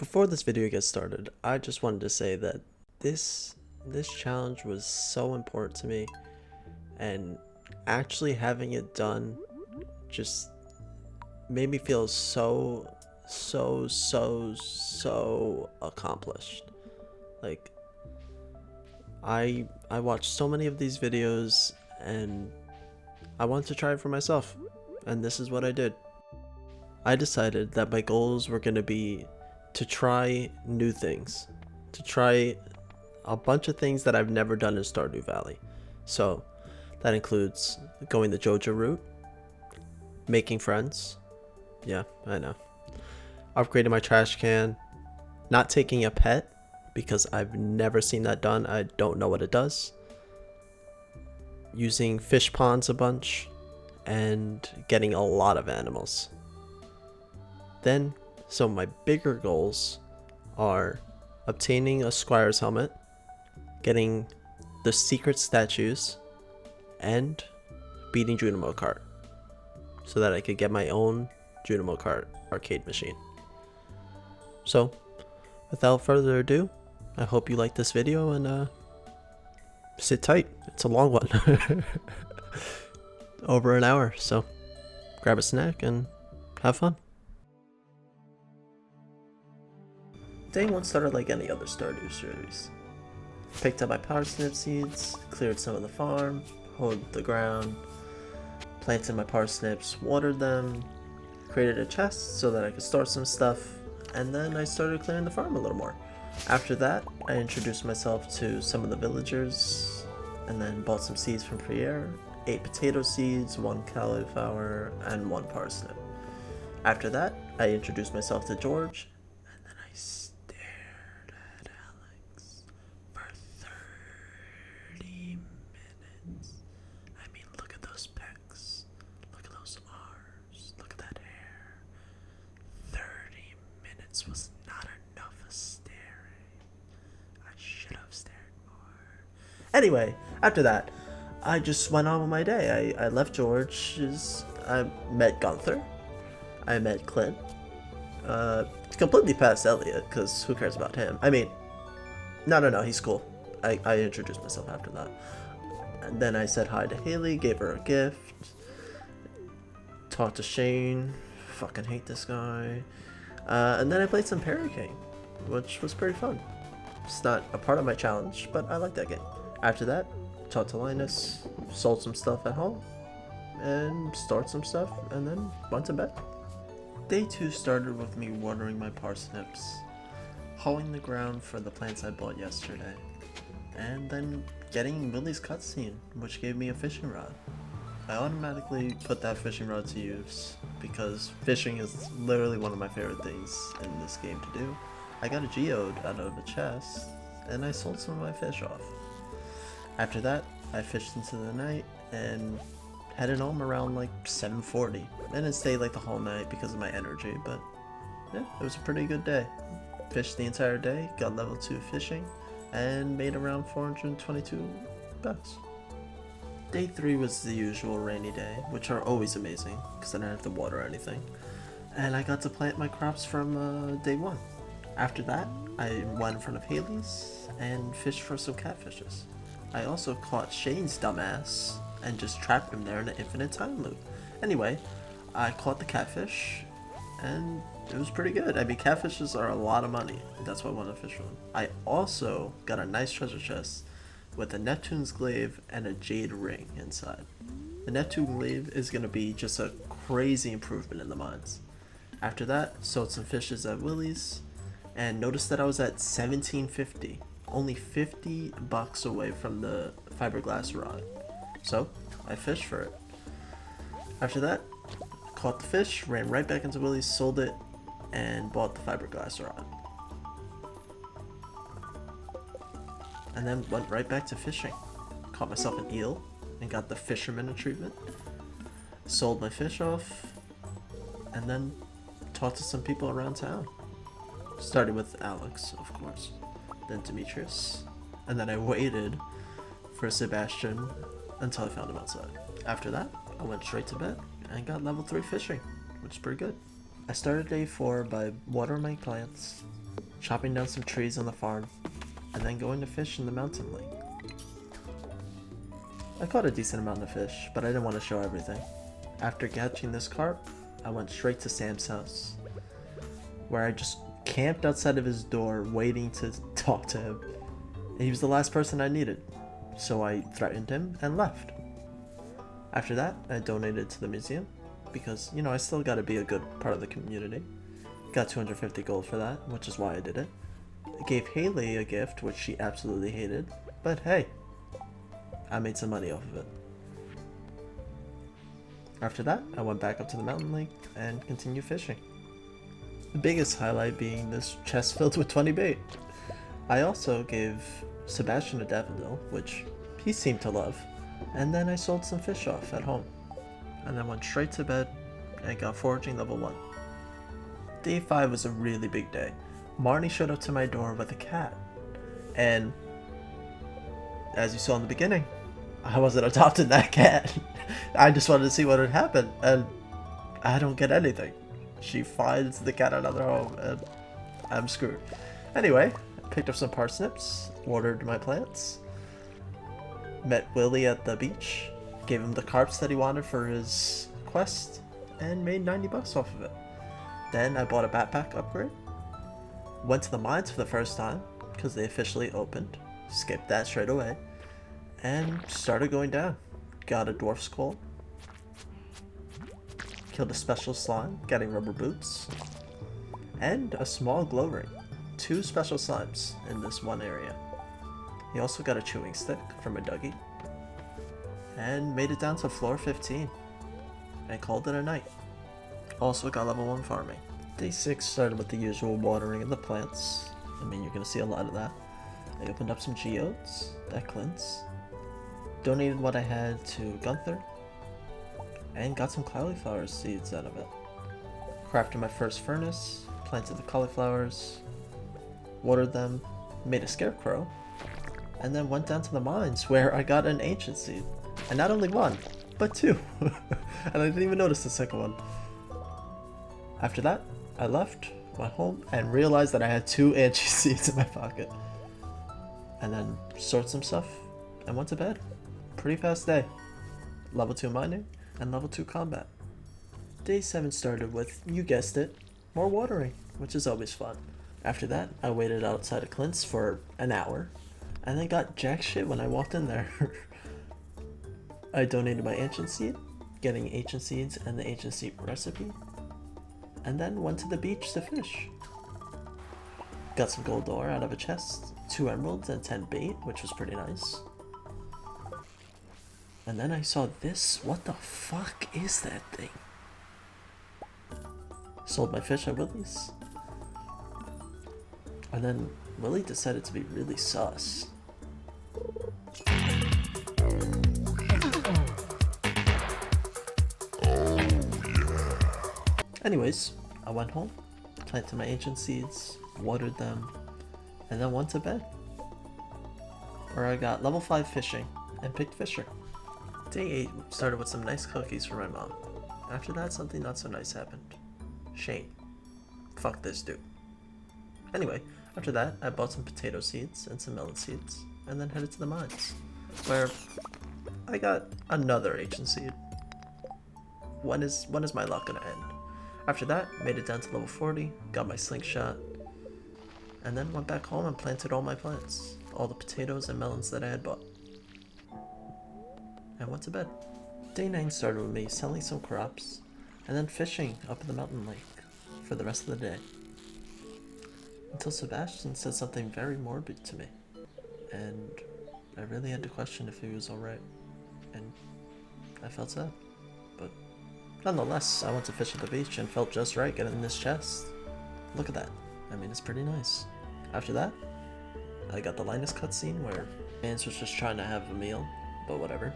Before this video gets started, I just wanted to say that this challenge was so important to me, and actually having it done just made me feel so accomplished. Like I watched so many of these videos and I wanted to try it for myself, and this is what I did. I decided that my goals were going to be to try new things, to try a bunch of things that I've never done in Stardew Valley. So that includes going the Joja route, making friends, yeah, I know, upgrading my trash can, not taking a pet because I've never seen that done, I don't know what it does, using fish ponds a bunch, and getting a lot of animals. Then, some of my bigger goals are obtaining a squire's helmet, getting the secret statues, and beating Joja Mart so that I could get my own Joja Mart arcade machine. So, without further ado, I hope you like this video and sit tight. It's a long one. Over an hour, so grab a snack and have fun. Day 1 started like any other Stardew series. Picked up my parsnip seeds, cleared some of the farm, hoed the ground, planted my parsnips, watered them, created a chest so that I could store some stuff, and then I started clearing the farm a little more. After that, I introduced myself to some of the villagers, and then bought some seeds from Pierre, 8 potato seeds, 1 cauliflower, and 1 parsnip. After that, I introduced myself to George, and then I stared at Alex for 30 minutes. I mean, look at those pecs, look at those arms, look at that hair. 30 minutes was not enough of staring. I should have stared more. Anyway, after that, I just went on with my day. I left George's, I met Gunther, I met Clint, completely past Elliot, because who cares about him? I mean, no, he's cool. I introduced myself after that. And then I said hi to Haley, gave her a gift, talked to Shane, fucking hate this guy, and then I played some Parry King, which was pretty fun. It's not a part of my challenge, but I like that game. After that, talked to Linus, sold some stuff at home, and stored some stuff, and then went to bed. Day 2 started with me watering my parsnips, hoeing the ground for the plants I bought yesterday, and then getting Willie's cutscene, which gave me a fishing rod. I automatically put that fishing rod to use, because fishing is literally one of my favorite things in this game to do. I got a geode out of a chest, and I sold some of my fish off. After that, I fished into the night and headed home around like 7:40. I didn't stay like the whole night because of my energy, but yeah, it was a pretty good day. Fished the entire day, got level 2 fishing, and made around 422 bucks. Day 3 was the usual rainy day, which are always amazing because I didn't have to water anything. And I got to plant my crops from day 1. After that, I went in front of Haley's and fished for some catfishes. I also caught Shane's dumbass and just trapped him there in an infinite time loop. Anyway, I caught the catfish and it was pretty good. I mean, catfishes are a lot of money. That's why I wanted to fish one. I also got a nice treasure chest with a Neptune's glaive and a jade ring inside. The Neptune glaive is going to be just a crazy improvement in the mines. After that, sold some fishes at Willie's and noticed that I was at $17.50. Only 50 bucks away from the fiberglass rod. So, I fished for it. After that, caught the fish, ran right back into Willie's, sold it, and bought the fiberglass rod. And then went right back to fishing. Caught myself an eel and got the fisherman treatment. Sold my fish off, and then talked to some people around town. Started with Alex, of course. Then Demetrius, and then I waited for Sebastian until I found him outside. After that, I went straight to bed and got level 3 fishing, which is pretty good. I started day 4 by watering my plants, chopping down some trees on the farm, and then going to fish in the mountain lake. I caught a decent amount of fish, but I didn't want to show everything. After catching this carp, I went straight to Sam's house, where I just camped outside of his door waiting to talk to him. He was the last person I needed, so I threatened him and left. After that, I donated to the museum, because, I still gotta be a good part of the community. Got 250 gold for that, which is why I did it. I gave Haley a gift, which she absolutely hated, but hey, I made some money off of it. After that, I went back up to the mountain lake and continued fishing. The biggest highlight being this chest filled with 20 bait. I also gave Sebastian a daffodil, which he seemed to love, and then I sold some fish off at home, and then went straight to bed and got foraging level 1. Day 5 was a really big day. Marnie showed up to my door with a cat, and as you saw in the beginning, I wasn't adopting that cat. I just wanted to see what would happen, and I don't get anything. She finds the cat another home, and I'm screwed. Anyway, I picked up some parsnips, watered my plants, met Willie at the beach, gave him the carps that he wanted for his quest, and made 90 bucks off of it. Then I bought a backpack upgrade, went to the mines for the first time, because they officially opened, skipped that straight away, and started going down. Got a dwarf skull, killed a special slime, getting rubber boots, and a small glow ring. 2 special slimes in this one area. He also got a chewing stick from a Dougie, and made it down to floor 15, and called it a night. Also got level 1 farming. Day 6 started with the usual watering of the plants. You're gonna see a lot of that. I opened up some geodes, declins, donated what I had to Gunther, and got some cauliflower seeds out of it. Crafted my first furnace, planted the cauliflowers, watered them, made a scarecrow, and then went down to the mines where I got an ancient seed. And not only 1, but 2. And I didn't even notice the second one. After that, I left, went home, and realized that I had 2 ancient seeds in my pocket. And then sorted some stuff and went to bed. Pretty fast day. Level 2 mining and level 2 combat. Day 7 started with, you guessed it, more watering, which is always fun. After that, I waited outside of Clint's for an hour, and then got jack shit when I walked in there. I donated my ancient seed, getting ancient seeds and the ancient seed recipe, and then went to the beach to fish. Got some gold ore out of a chest, 2 emeralds and 10 bait, which was pretty nice. And then I saw this. What the fuck is that thing? Sold my fish at Willie's. And then Willie decided to be really sus. Anyways, I went home, planted my ancient seeds, watered them, and then went to bed, where I got level 5 fishing and picked Fisher. Day 8 started with some nice cookies for my mom. After that, something not so nice happened. Shane. Fuck this dude. Anyway, after that, I bought some potato seeds and some melon seeds, and then headed to the mines, where I got another ancient seed. When is my luck gonna end? After that, made it down to level 40, got my slingshot, and then went back home and planted all my plants, all the potatoes and melons that I had bought, and went to bed. Day 9 started with me selling some crops, and then fishing up in the mountain lake for the rest of the day. Until Sebastian said something very morbid to me, and I really had to question if he was alright, and I felt sad. But nonetheless, I went to fish at the beach and felt just right getting this chest. Look at that. It's pretty nice. After that, I got the Linus cutscene where Vance was just trying to have a meal, but whatever.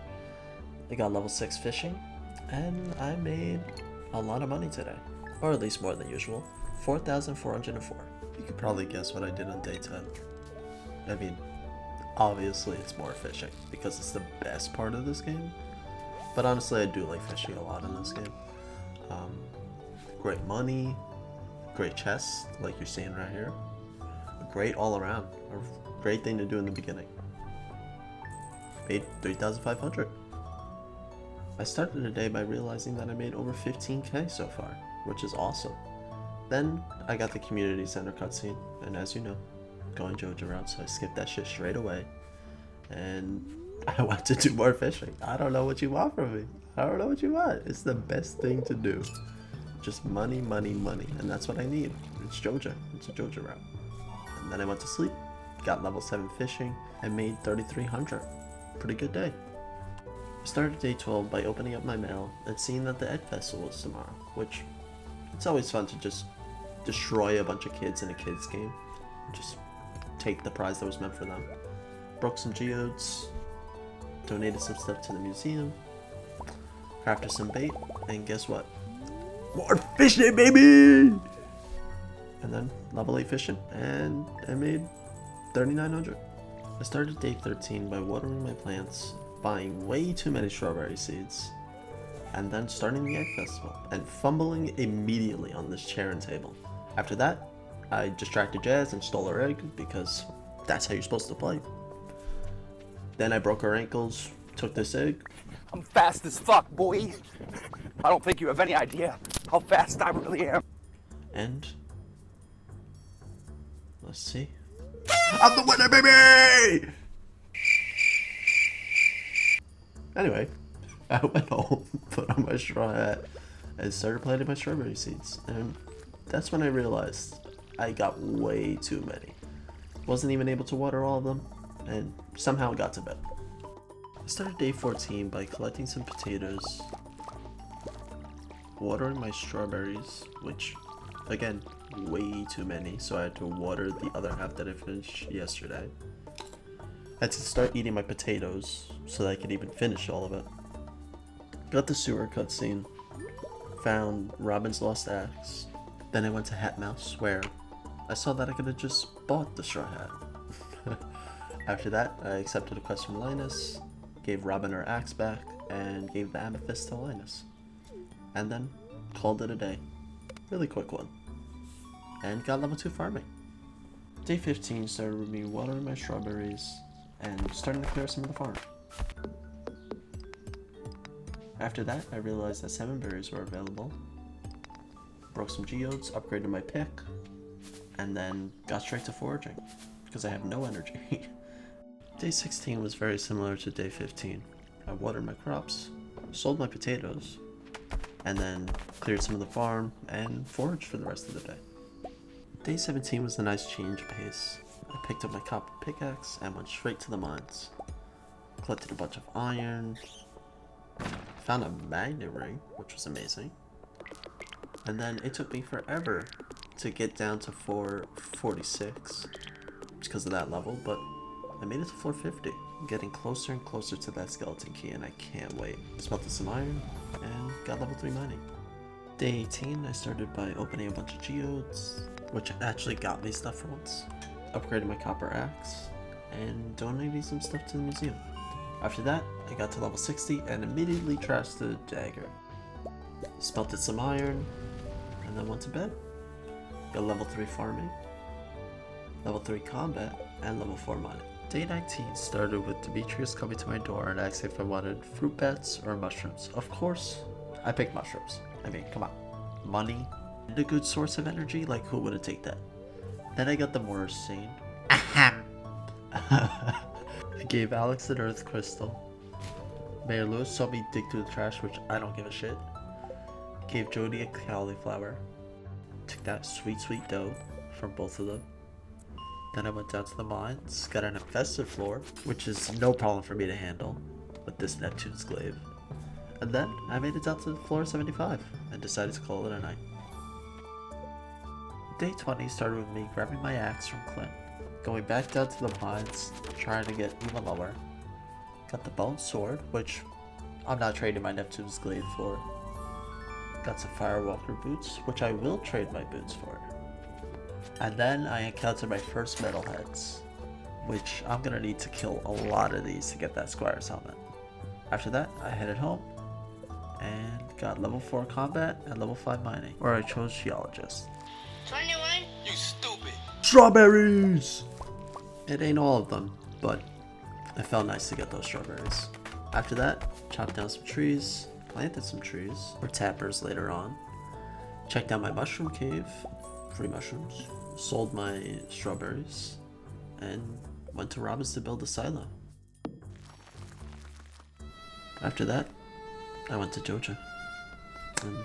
I got level 6 fishing, and I made a lot of money today. Or at least more than usual. 4,404. You could probably guess what I did on day 10. Obviously it's more fishing, because it's the best part of this game. But honestly, I do like fishing a lot in this game. Great money, great chests, like you're seeing right here. great all around. A great thing to do in the beginning. Made 3,500. I started the day by realizing that I made over 15k so far, which is awesome. Then I got the community center cutscene, and as you know, going Joja route, so I skipped that shit straight away. And I went to do more fishing. I don't know what you want from me. I don't know what you want. It's the best thing to do. Just money, money, money, and that's what I need. It's Joja. It's a Joja route. And then I went to sleep, got level 7 fishing, and made 3,300. Pretty good day. I started day 12 by opening up my mail and seeing that the Egg Festival was tomorrow, which it's always fun to just destroy a bunch of kids in a kids game. Just take the prize that was meant for them. Broke some geodes, donated some stuff to the museum, crafted some bait, and guess what? More fishing, baby! And then level 8 fishing, and I made 3,900. I started day 13 by watering my plants, buying way too many strawberry seeds, and then starting the Egg Festival, and fumbling immediately on this chair and table. After that, I distracted Jazz and stole her egg, because that's how you're supposed to play. Then I broke her ankles, took this egg. I'm fast as fuck, boy. I don't think you have any idea how fast I really am. And let's see. I'm the winner, baby! Anyway, I went home, put on my straw hat, and started planting my strawberry seeds. And that's when I realized I got way too many. Wasn't even able to water all of them, and somehow got to bed. I started day 14 by collecting some potatoes, watering my strawberries, which, again, way too many, so I had to water the other half that I finished yesterday. I had to start eating my potatoes so that I could even finish all of it. Got the sewer cutscene, found Robin's lost axe, then I went to Hat Mouse, where I saw that I could have just bought the straw hat. After that, I accepted a quest from Linus, gave Robin her axe back, and gave the amethyst to Linus. And then called it a day. Really quick one. And got level 2 farming. Day 15 started with me watering my strawberries and starting to clear some of the farm. After that, I realized that 7 berries were available. Broke some geodes, upgraded my pick, and then got straight to foraging because I have no energy. Day 16 was very similar to day 15. I watered my crops, sold my potatoes, and then cleared some of the farm and foraged for the rest of the day. Day 17 was a nice change of pace. I picked up my copper pickaxe and went straight to the mines. Collected a bunch of iron, found a magnet ring, which was amazing. And then it took me forever to get down to floor 46 because of that level, but I made it to floor 50. I'm getting closer and closer to that skeleton key and I can't wait. Smelted some iron and got level 3 mining. Day 18, I started by opening a bunch of geodes, which actually got me stuff for once. Upgraded my copper axe and donated some stuff to the museum. After that, I got to level 60 and immediately trashed the dagger. Smelted some iron and then went to bed. Got level 3 farming, level 3 combat, and level 4 mining. Day 19 started with Demetrius coming to my door and asking if I wanted fruit bats or mushrooms. Of course, I picked mushrooms. I mean, come on. Money and a good source of energy, like who wouldn't take that? Then I got the Morris scene. Ahem. I gave Alex an earth crystal. Mayor Lewis saw me dig through the trash, which I don't give a shit. Gave Jody a cauliflower. Took that sweet, sweet dough from both of them. Then I went down to the mines, got an infested floor, which is no problem for me to handle with this Neptune's glaive. And then I made it down to floor 75 and decided to call it a night. Day 20 started with me grabbing my axe from Clint, going back down to the mines, trying to get even lower. Got the bone sword, which I'm not trading my Neptune's glaive for. Got some Firewalker boots, which I will trade my boots for. And then I encountered my first metalheads, which I'm gonna need to kill a lot of these to get that Squire's helmet. After that, I headed home and got level 4 combat and level 5 mining, where I chose Geologist. 21? You stupid. Strawberries! It ain't all of them, but it felt nice to get those strawberries. After that, chopped down some trees, planted some trees, or tappers later on, checked out my mushroom cave, free mushrooms, sold my strawberries, and went to Robin's to build a silo. After that, I went to Joja, and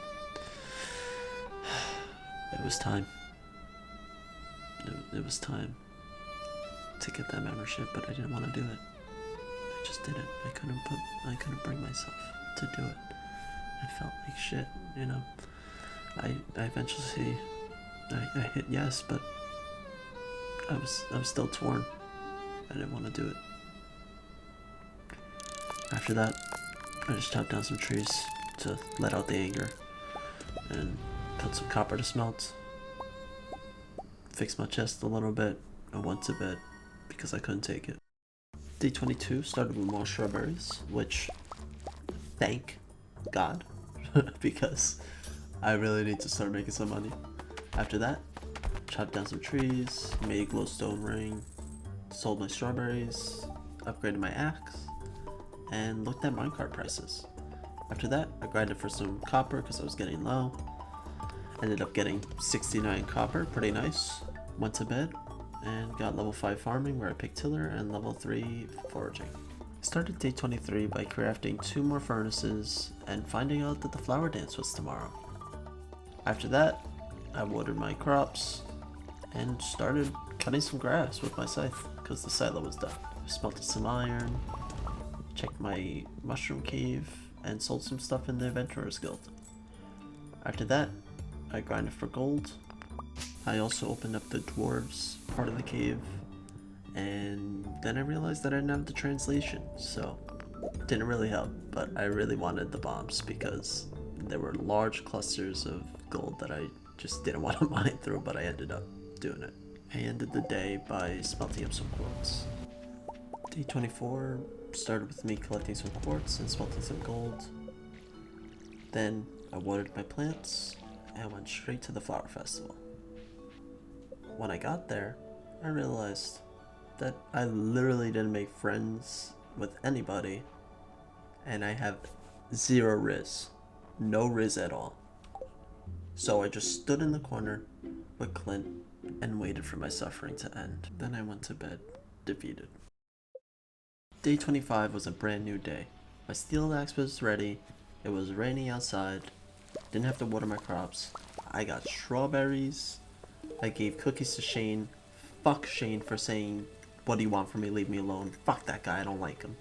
it was time. It was time to get that membership, but I didn't want to do it. I just didn't. I couldn't bring myself to do it. I felt like shit, you know. I eventually I hit yes, but I was still torn. I didn't want to do it. After that, I just chopped down some trees to let out the anger and put some copper to smelt. Fixed my chest a little bit. I went to bed because I couldn't take it. Day 22 started with more strawberries, which, thank God, because I really need to start making some money. After that, chopped down some trees, made a glowstone ring, sold my strawberries, upgraded my axe, and looked at minecart prices. After that, I grinded for some copper because I was getting low. Ended up getting 69 copper, pretty nice. Went to bed and got level 5 farming where I picked tiller and level 3 foraging. Started day 23 by crafting 2 more furnaces and finding out that the flower dance was tomorrow. After that, I watered my crops and started cutting some grass with my scythe because the silo was done. Smelted some iron, checked my mushroom cave, and sold some stuff in the Adventurers Guild. After that, I grinded for gold. I also opened up the dwarves part of the cave, and then I realized that I didn't have the translation, so it didn't really help, but I really wanted the bombs because there were large clusters of gold that I just didn't want to mine through, but I ended up doing it. I ended the day by smelting up some quartz. Day 24 started with me collecting some quartz and smelting some gold. Then I watered my plants and went straight to the flower festival. When I got there, I realized that I literally didn't make friends with anybody, and I have 0 Riz. No Riz at all. So I just stood in the corner with Clint and waited for my suffering to end. Then I went to bed, defeated. Day 25 was a brand new day. My steel axe was ready, it was raining outside, didn't have to water my crops, I got strawberries, I gave cookies to Shane. Fuck Shane for saying, "What do you want from me? Leave me alone." Fuck that guy, I don't like him.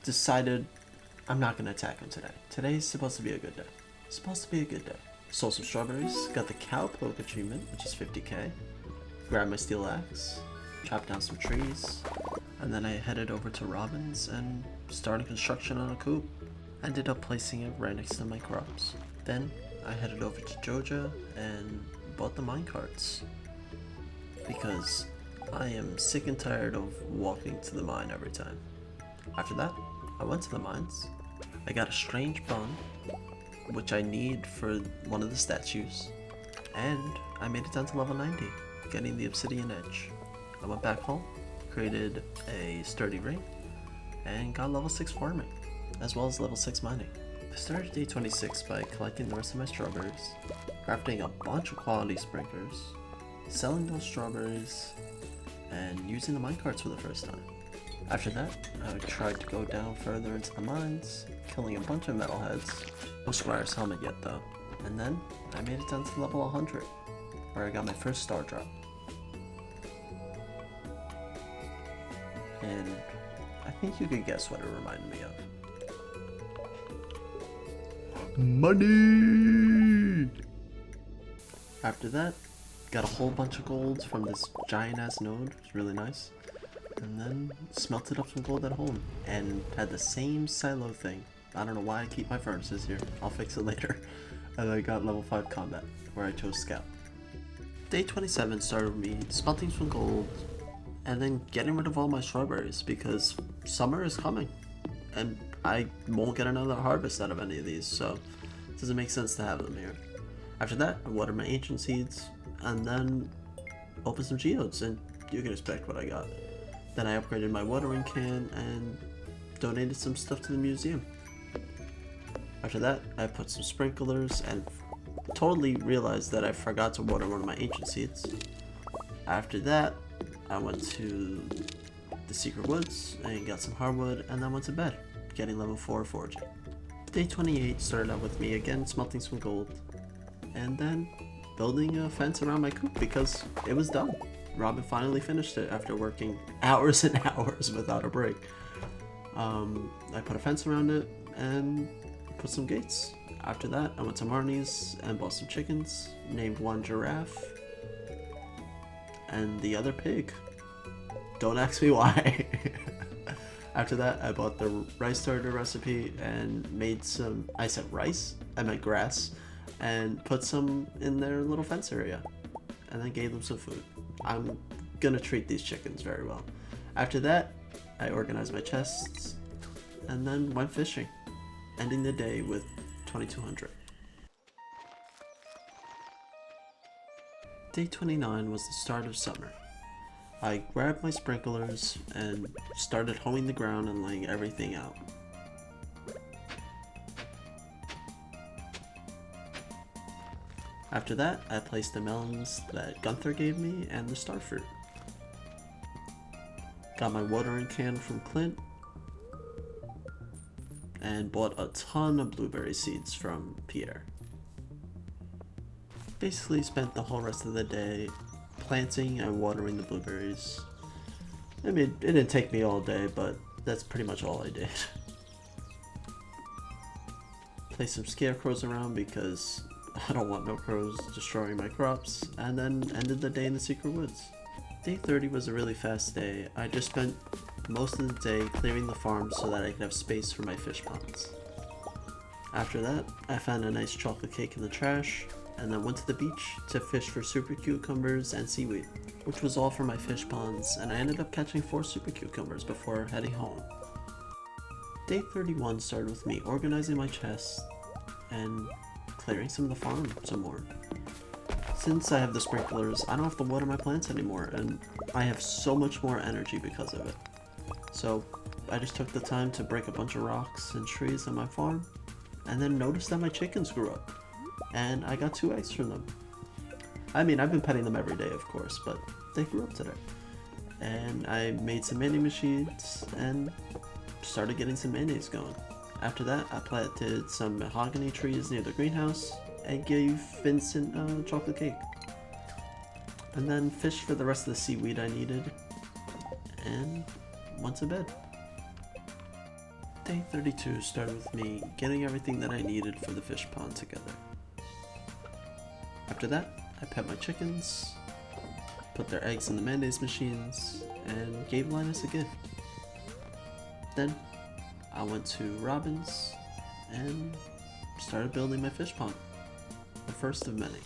Decided I'm not gonna attack him today. Today's supposed to be a good day. Supposed to be a good day. Sold some strawberries, got the Cowpoke achievement, which is 50k. Grabbed my steel axe, chopped down some trees, and then I headed over to Robin's and started construction on a coop. Ended up placing it right next to my crops. Then I headed over to Joja and bought the minecarts because I am sick and tired of walking to the mine every time. After that, I went to the mines. I got a strange bun, which I need for one of the statues, and I made it down to level 90, getting the obsidian edge. I went back home, created a sturdy ring, and got level 6 farming, as well as level 6 mining. I started day 26 by collecting the rest of my strawberries, crafting a bunch of quality sprinklers, selling those strawberries, and using the minecarts for the first time. After that, I tried to go down further into the mines, killing a bunch of metalheads. No Squire's helmet yet though. And then I made it down to level 100, where I got my first star drop. And I think you could guess what it reminded me of. Money! After that, got a whole bunch of gold from this giant ass node, which is really nice. And then smelted up some gold at home and had the same silo thing. I don't know why I keep my furnaces here, I'll fix it later. And I got level 5 combat, where I chose scout. Day 27 started with me smelting some gold and then getting rid of all my strawberries because summer is coming and I won't get another harvest out of any of these, so it doesn't make sense to have them here. After that, I watered my ancient seeds, and then opened some geodes, and you can expect what I got. Then I upgraded my watering can and donated some stuff to the museum. After that, I put some sprinklers and totally realized that I forgot to water one of my ancient seeds. After that, I went to the secret woods and got some hardwood, and then went to bed, getting level 4 foraging. Day 28 started out with me again smelting some gold, and then building a fence around my coop because it was done. Robin finally finished it after working hours and hours without a break. I put a fence around it and put some gates. After that, I went to Marnie's and bought some chickens, named one giraffe and the other pig. Don't ask me why. After that, I bought the rice starter recipe and made some, I said rice, I meant grass, and put some in their little fence area, and then gave them some food. I'm gonna treat these chickens very well. After that, I organized my chests, and then went fishing, ending the day with 2200. Day 29 was the start of summer. I grabbed my sprinklers and started hoeing the ground and laying everything out. After that, I placed the melons that Gunther gave me and the starfruit. Got my watering can from Clint and bought a ton of blueberry seeds from Pierre. Basically spent the whole rest of the day planting and watering the blueberries. I mean, it didn't take me all day, but that's pretty much all I did. Placed some scarecrows around because I don't want no crows destroying my crops, and then ended the day in the secret woods. Day 30 was a really fast day. I just spent most of the day clearing the farm so that I could have space for my fish ponds. After that, I found a nice chocolate cake in the trash, and then went to the beach to fish for super cucumbers and seaweed, which was all for my fish ponds, and I ended up catching 4 super cucumbers before heading home. Day 31 started with me organizing my chest and clearing some of the farm some more. Since I have the sprinklers, I don't have to water my plants anymore, and I have so much more energy because of it. So I just took the time to break a bunch of rocks and trees on my farm, and then noticed that my chickens grew up, and I got 2 eggs from them. I mean, I've been petting them every day, of course, but they grew up today. And I made some mini machines and started getting some mayonnaise going. After that, I planted some mahogany trees near the greenhouse and gave Vincent a chocolate cake. And then fished for the rest of the seaweed I needed and went to bed. Day 32 started with me getting everything that I needed for the fish pond together. After that, I pet my chickens, put their eggs in the mayonnaise machines, and gave Linus a gift. Then, I went to Robin's and started building my fish pond, the first of many.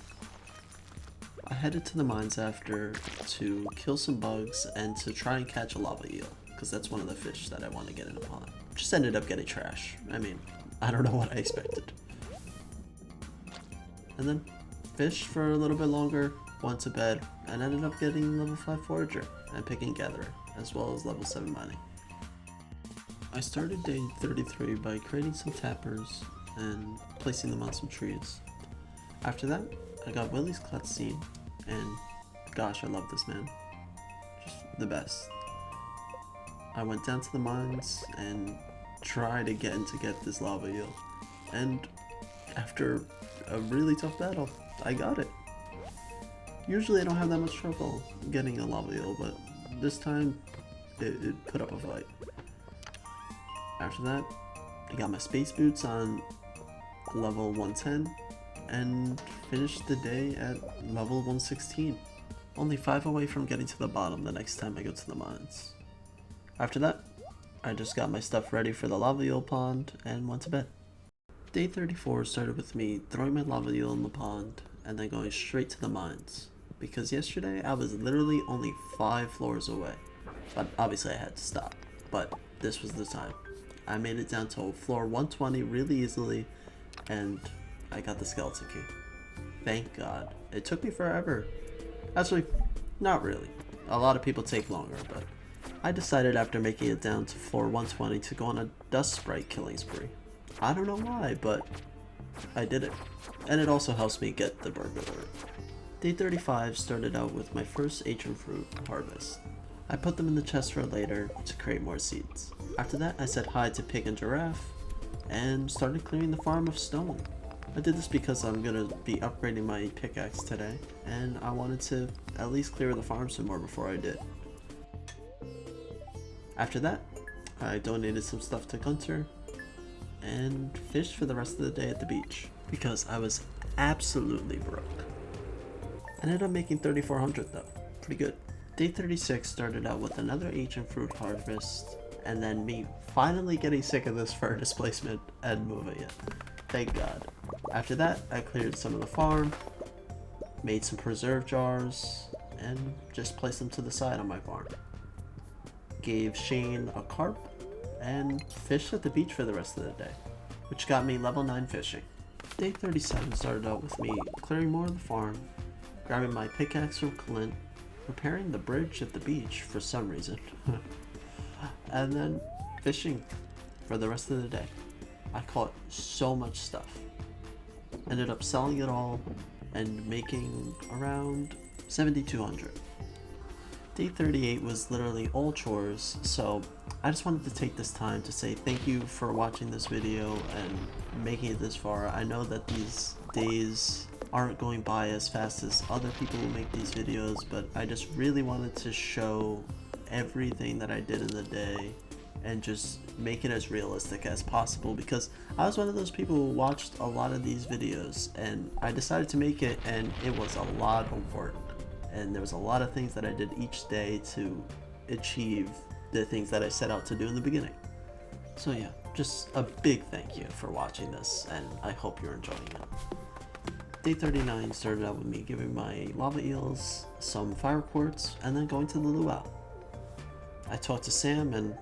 I headed to the mines after to kill some bugs and to try and catch a lava eel, because that's one of the fish that I want to get in a pond. Just ended up getting trash. I mean, I don't know what I expected. And then fished for a little bit longer, went to bed, and ended up getting level 5 forager and picking gatherer, as well as level 7 mining. I started day 33 by creating some tappers and placing them on some trees. After that, I got Willie's cutscene, and gosh, I love this man. Just the best. I went down to the mines and tried again to get this lava eel, and after a really tough battle, I got it. Usually I don't have that much trouble getting a lava eel, but this time it put up a fight. After that, I got my space boots on level 110 and finished the day at level 116. Only 5 away from getting to the bottom the next time I go to the mines. After that, I just got my stuff ready for the lava eel pond and went to bed. Day 34 started with me throwing my lava eel in the pond and then going straight to the mines. Because yesterday I was literally only 5 floors away. But obviously I had to stop. But this was the time. I made it down to floor 120 really easily, and I got the skeleton key. Thank God. It took me forever. Actually, Not really. A lot of people take longer, but I decided after making it down to floor 120 to go on a dust sprite killing spree. I don't know why, but I did it. And it also helps me get the burglar. Day 35 started out with my first ancient fruit harvest. I put them in the chest for later to create more seeds. After that, I said hi to Pig and Giraffe and started clearing the farm of stone. I did this because I'm gonna be upgrading my pickaxe today, and I wanted to at least clear the farm some more before I did. After that, I donated some stuff to Gunter and fished for the rest of the day at the beach because I was absolutely broke. I ended up making 3,400 though, pretty good. Day 36 started out with another ancient fruit harvest, and then me finally getting sick of this furnace placement and moving it. Thank God. After that, I cleared some of the farm, made some preserve jars, and just placed them to the side on my farm. Gave Shane a carp, and fished at the beach for the rest of the day, which got me level 9 fishing. Day 37 started out with me clearing more of the farm, grabbing my pickaxe from Clint, repairing the bridge at the beach for some reason, and then fishing for the rest of the day. I caught so much stuff. Ended up selling it all and making around 7,200. Day 38 was literally all chores, so I just wanted to take this time to say thank you for watching this video and making it this far. I know that these days aren't going by as fast as other people who make these videos, but I just really wanted to show everything that I did in the day and just make it as realistic as possible, because I was one of those people who watched a lot of these videos and I decided to make it, and it was a lot of work and there was a lot of things that I did each day to achieve the things that I set out to do in the beginning. So yeah, just a big thank you for watching this, and I hope you're enjoying it. Day 39 started out with me giving my lava eels some fire quartz and then going to the luau. I talked to Sam and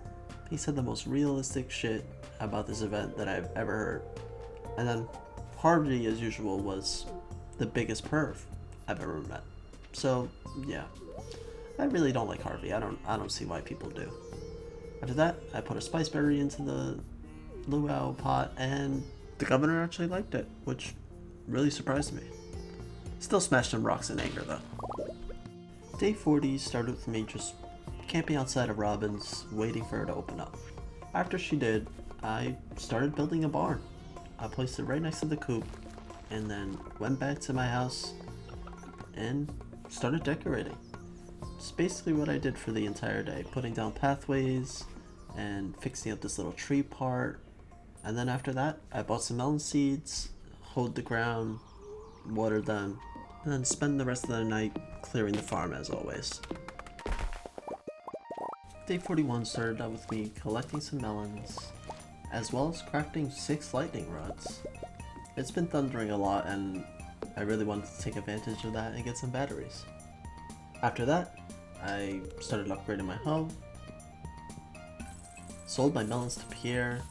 he said the most realistic shit about this event that I've ever heard. And then Harvey, as usual, was the biggest perv I've ever met. So yeah, I really don't like Harvey. I don't see why people do. After that, I put a spice berry into the luau pot and the governor actually liked it, which really surprised me. Still smashed some rocks in anger though. Day 40 started with me just camping outside of Robin's, waiting for her to open up. After she did, I started building a barn. I placed it right next to the coop, and then went back to my house and started decorating. It's basically what I did for the entire day, putting down pathways and fixing up this little tree part. And then after that, I bought some melon seeds, hoed the ground, watered them, and then spend the rest of the night clearing the farm as always. Day 41 started out with me collecting some melons, as well as crafting 6 lightning rods. It's been thundering a lot and I really wanted to take advantage of that and get some batteries. After that, I started upgrading my hoe, sold my melons to Pierre,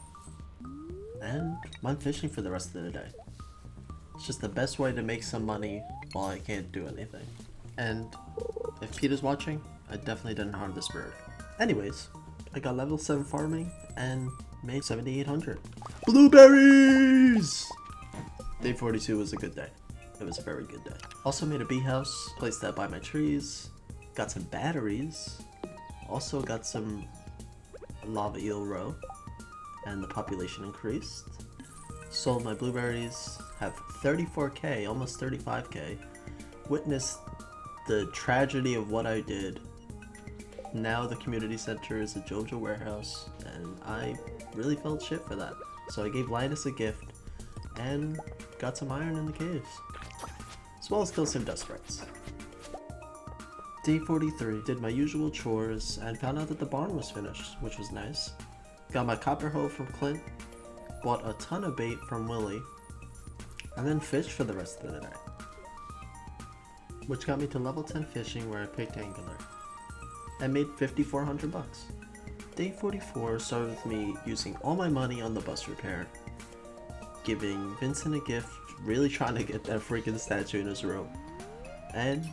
and went fishing for the rest of the day. It's just the best way to make some money while I can't do anything. And if Peter's watching, I definitely didn't harm this bird. Anyways, I got level 7 farming and made 7,800. Blueberries! Day 42 was a good day. It was a very good day. Also made a bee house, placed that by my trees, got some batteries, also got some lava eel roe, and the population increased. Sold my blueberries, have 34k, almost 35k. Witnessed the tragedy of what I did. Now the community center is a Joja warehouse, and I really felt shit for that. So I gave Linus a gift and got some iron in the caves, as well as killed some dust sprites. Day 43, did my usual chores and found out that the barn was finished, which was nice. Got my copper hoe from Clint, bought a ton of bait from Willie, and then fished for the rest of the day, which got me to level 10 fishing where I picked angular. I made 5,400 bucks. Day 44 started with me using all my money on the bus repair, giving Vincent a gift, really trying to get that freaking statue in his room, and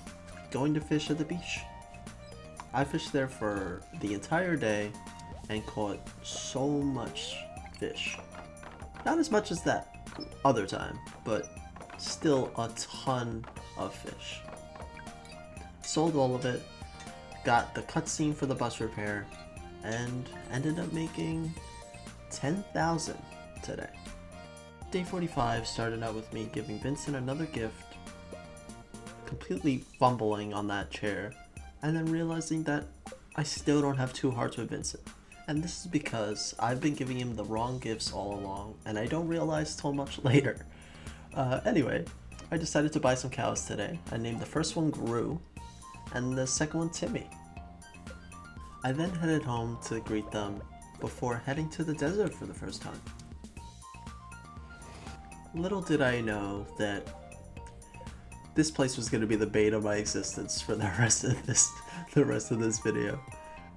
going to fish at the beach. I fished there for the entire day and caught so much fish. Not as much as that other time, but still a ton of fish. Sold all of it, got the cutscene for the bus repair, and ended up making 10,000 today. Day 45 started out with me giving Vincent another gift, completely fumbling on that chair, and then realizing that I still don't have 2 hearts with Vincent. And this is because I've been giving him the wrong gifts all along, and I don't realize till much later. Anyway, I decided to buy some cows today. I named the first one Gru, and the second one Timmy. I then headed home to greet them before heading to the desert for the first time. Little did I know that this place was going to be the bane of my existence for the rest of this video.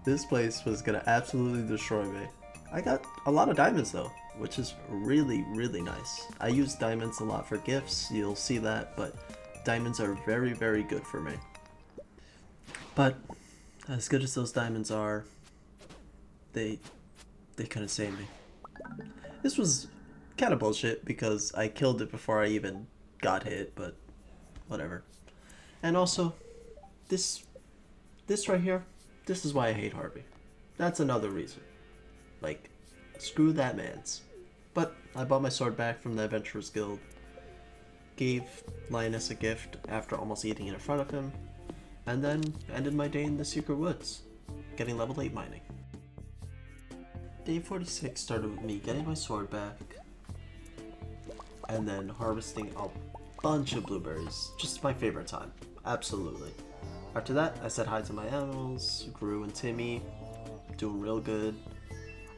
This place was going to absolutely destroy me. I got a lot of diamonds though, which is really, really nice. I use diamonds a lot for gifts, you'll see that, but diamonds are very, very good for me. But as good as those diamonds are, they couldn't save me. This was kind of bullshit because I killed it before I even got hit, but whatever. And also, this right here, this is why I hate Harvey. That's another reason. Like, screw that man's. But I bought my sword back from the Adventurers Guild, gave Linus a gift after almost eating it in front of him, and then ended my day in the secret woods, getting level 8 mining. Day 46 started with me getting my sword back, and then harvesting a bunch of blueberries. Just my favorite time, absolutely. After that, I said hi to my animals, Gru and Timmy, doing real good.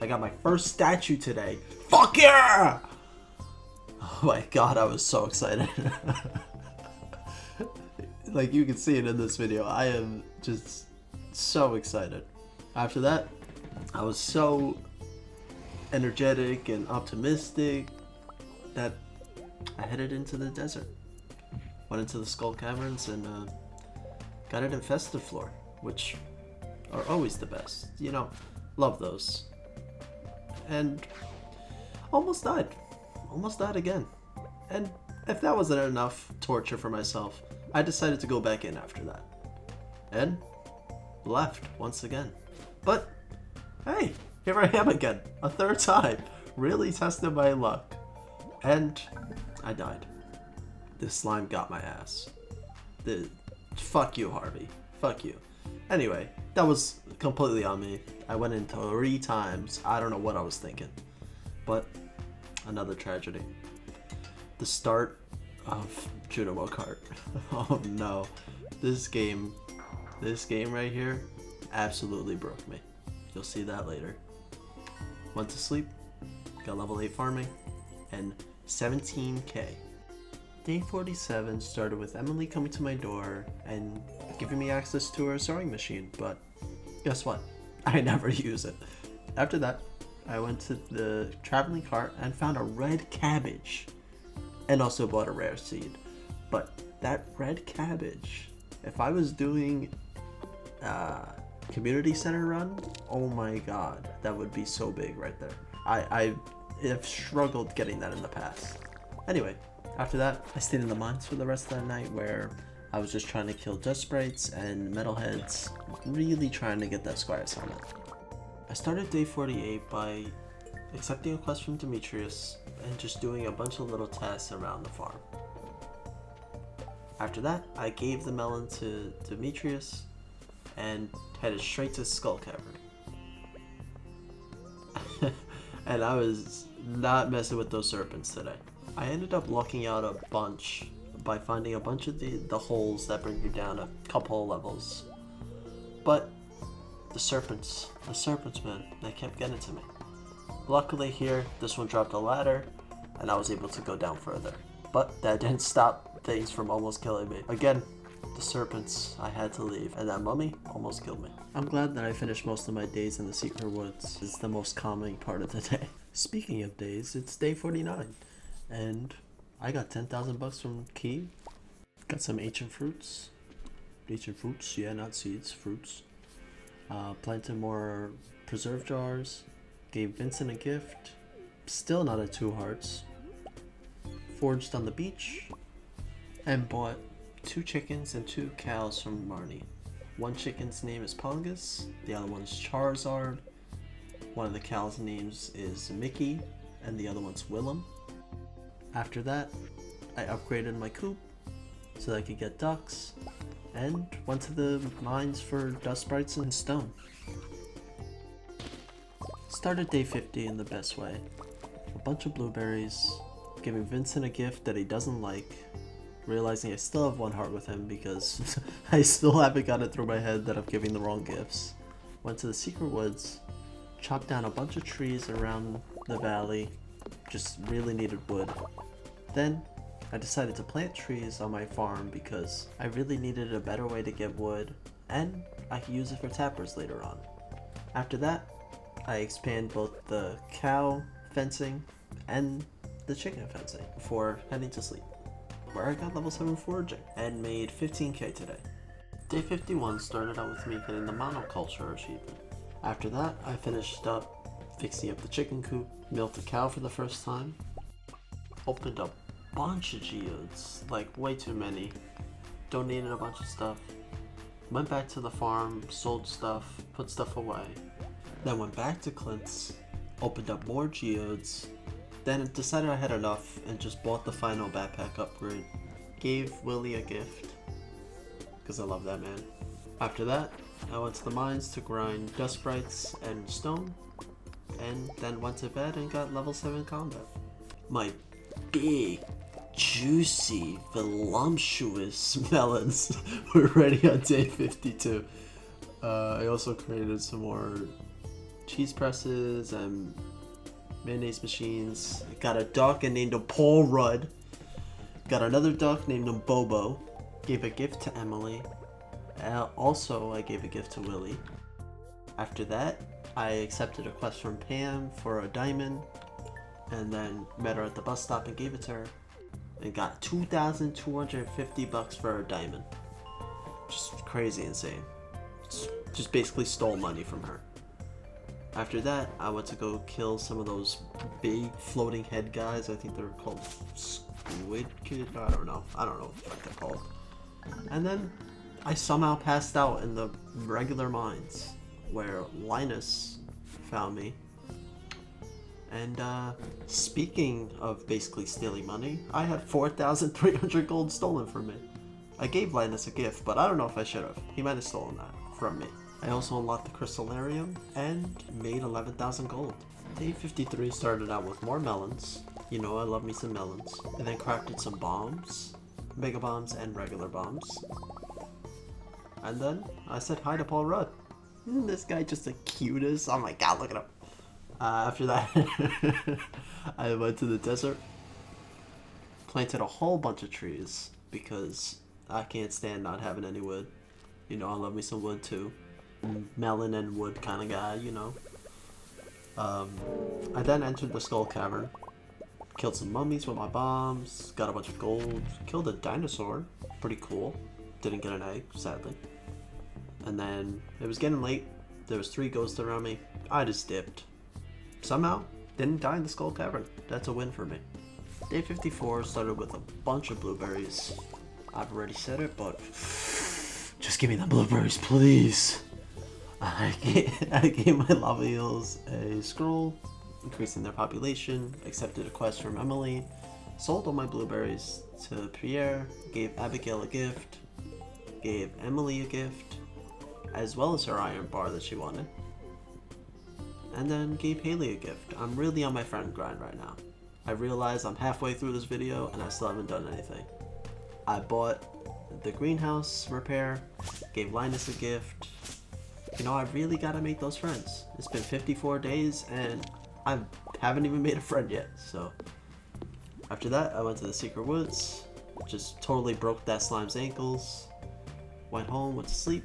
I got my first statue today. Fuck yeah! Oh my god, I was so excited. Like you can see it in this video, I am just so excited. After that, I was so energetic and optimistic that I headed into the desert. Went into the Skull Caverns and got an infested floor, which are always the best. You know, love those. And almost died. Almost died again. And if that wasn't enough torture for myself, I decided to go back in after that. And left once again. But hey, here I am again, a third time. Really tested my luck. And I died. This slime got my ass. Fuck you, Harvey. Fuck you. Anyway, that was completely on me. I went in 3 times. I don't know what I was thinking. But another tragedy. The start of Joja Mart. Oh no. This game right here absolutely broke me. You'll see that later. Went to sleep, got level 8 farming, and 17k. Day 47 started with Emily coming to my door and giving me access to her sewing machine, but guess what? I never use it. After that, I went to the traveling cart and found a red cabbage, and also bought a rare seed. But that red cabbage, if I was doing community center run, oh my god, that would be so big right there. I have struggled getting that in the past. Anyway, after that, I stayed in the mines for the rest of the night, where I was just trying to kill dust sprites and metalheads, really trying to get that squire summon. I started day 48 by accepting a quest from Demetrius and just doing a bunch of little tasks around the farm. After that, I gave the melon to Demetrius and headed straight to Skull Cavern. And I was not messing with those serpents today. I ended up locking out a bunch by finding a bunch of the holes that bring you down a couple levels. But the serpents, man, they kept getting to me. Luckily here, this one dropped a ladder, and I was able to go down further. But that didn't stop things from almost killing me. Again, the serpents, I had to leave, and that mummy almost killed me. I'm glad that I finished most of my days in the secret woods. It's the most calming part of the day. Speaking of days, it's day 49, and I got 10,000 bucks from Key. Got some ancient fruits. Ancient fruits, yeah, not seeds, fruits. Planted more preserve jars. Gave Vincent a gift. Still not at 2 hearts. Foraged on the beach. And bought 2 chickens and 2 cows from Marnie. One chicken's name is Pongus. The other one's Charizard. One of the cows' names is Mickey. And the other one's Willem. After that, I upgraded my coop so that I could get ducks, and went to the mines for dust sprites and stone. Started day 50 in the best way. A bunch of blueberries, giving Vincent a gift that he doesn't like, realizing I still have 1 heart with him because I still haven't got it through my head that I'm giving the wrong gifts. Went to the secret woods, chopped down a bunch of trees around the valley, just really needed wood. Then I decided to plant trees on my farm because I really needed a better way to get wood, and I could use it for tappers later on. After that, I expand both the cow fencing and the chicken fencing before heading to sleep, where I got level 7 foraging and made 15k today. Day 51 started out with me getting the monoculture achievement. After that, I finished up fixing up the chicken coop, milked a cow for the first time, opened up bunch of geodes, like way too many, donated a bunch of stuff, went back to the farm, sold stuff, put stuff away, then went back to Clint's, opened up more geodes, then decided I had enough and just bought the final backpack upgrade, gave Willie a gift, because I love that man. After that, I went to the mines to grind dust sprites and stone, and then went to bed and got level 7 combat. My big, juicy, voluptuous melons were ready on day 52. I also created some more cheese presses and mayonnaise machines. Got a duck named him Paul Rudd. Got another duck named him Bobo. Gave a gift to Emily. Also, I gave a gift to Willie. After that, I accepted a quest from Pam for a diamond, and then met her at the bus stop and gave it to her, and got 2,250 bucks for a diamond. Just crazy insane. Just basically stole money from her. After that, I went to go kill some of those big floating head guys. I think they're called squid kid. I don't know what they're called. And then I somehow passed out in the regular mines, where Linus found me. And speaking of basically stealing money, I had 4,300 gold stolen from me. I gave Linus a gift, but I don't know if I should have. He might have stolen that from me. I also unlocked the crystallarium and made 11,000 gold. Day 53 started out with more melons. You know I love me some melons. And then crafted some bombs, mega bombs and regular bombs. And then I said hi to Paul Rudd. This guy just the cutest. Oh my god, look at him. After that, I went to the desert, planted a whole bunch of trees because I can't stand not having any wood. You know, I love me some wood too. Melon and wood kind of guy, you know. I then entered the Skull Cavern, killed some mummies with my bombs, got a bunch of gold, killed a dinosaur, pretty cool. Didn't get an egg, sadly. And then it was getting late. There was 3 ghosts around me. I just dipped. Somehow, didn't die in the Skull Cavern. That's a win for me. Day 54 started with a bunch of blueberries. I've already said it, but just give me the blueberries, please. I gave my lava eels a scroll, increasing their population, accepted a quest from Emily, sold all my blueberries to Pierre, gave Abigail a gift, gave Emily a gift, as well as her iron bar that she wanted, and then gave Haley a gift. I'm really on my friend grind right now. I realize I'm halfway through this video and I still haven't done anything. I bought the greenhouse repair, gave Linus a gift. You know, I really gotta make those friends. It's been 54 days and I haven't even made a friend yet, so. After that, I went to the secret woods, just totally broke that slime's ankles, went home, went to sleep,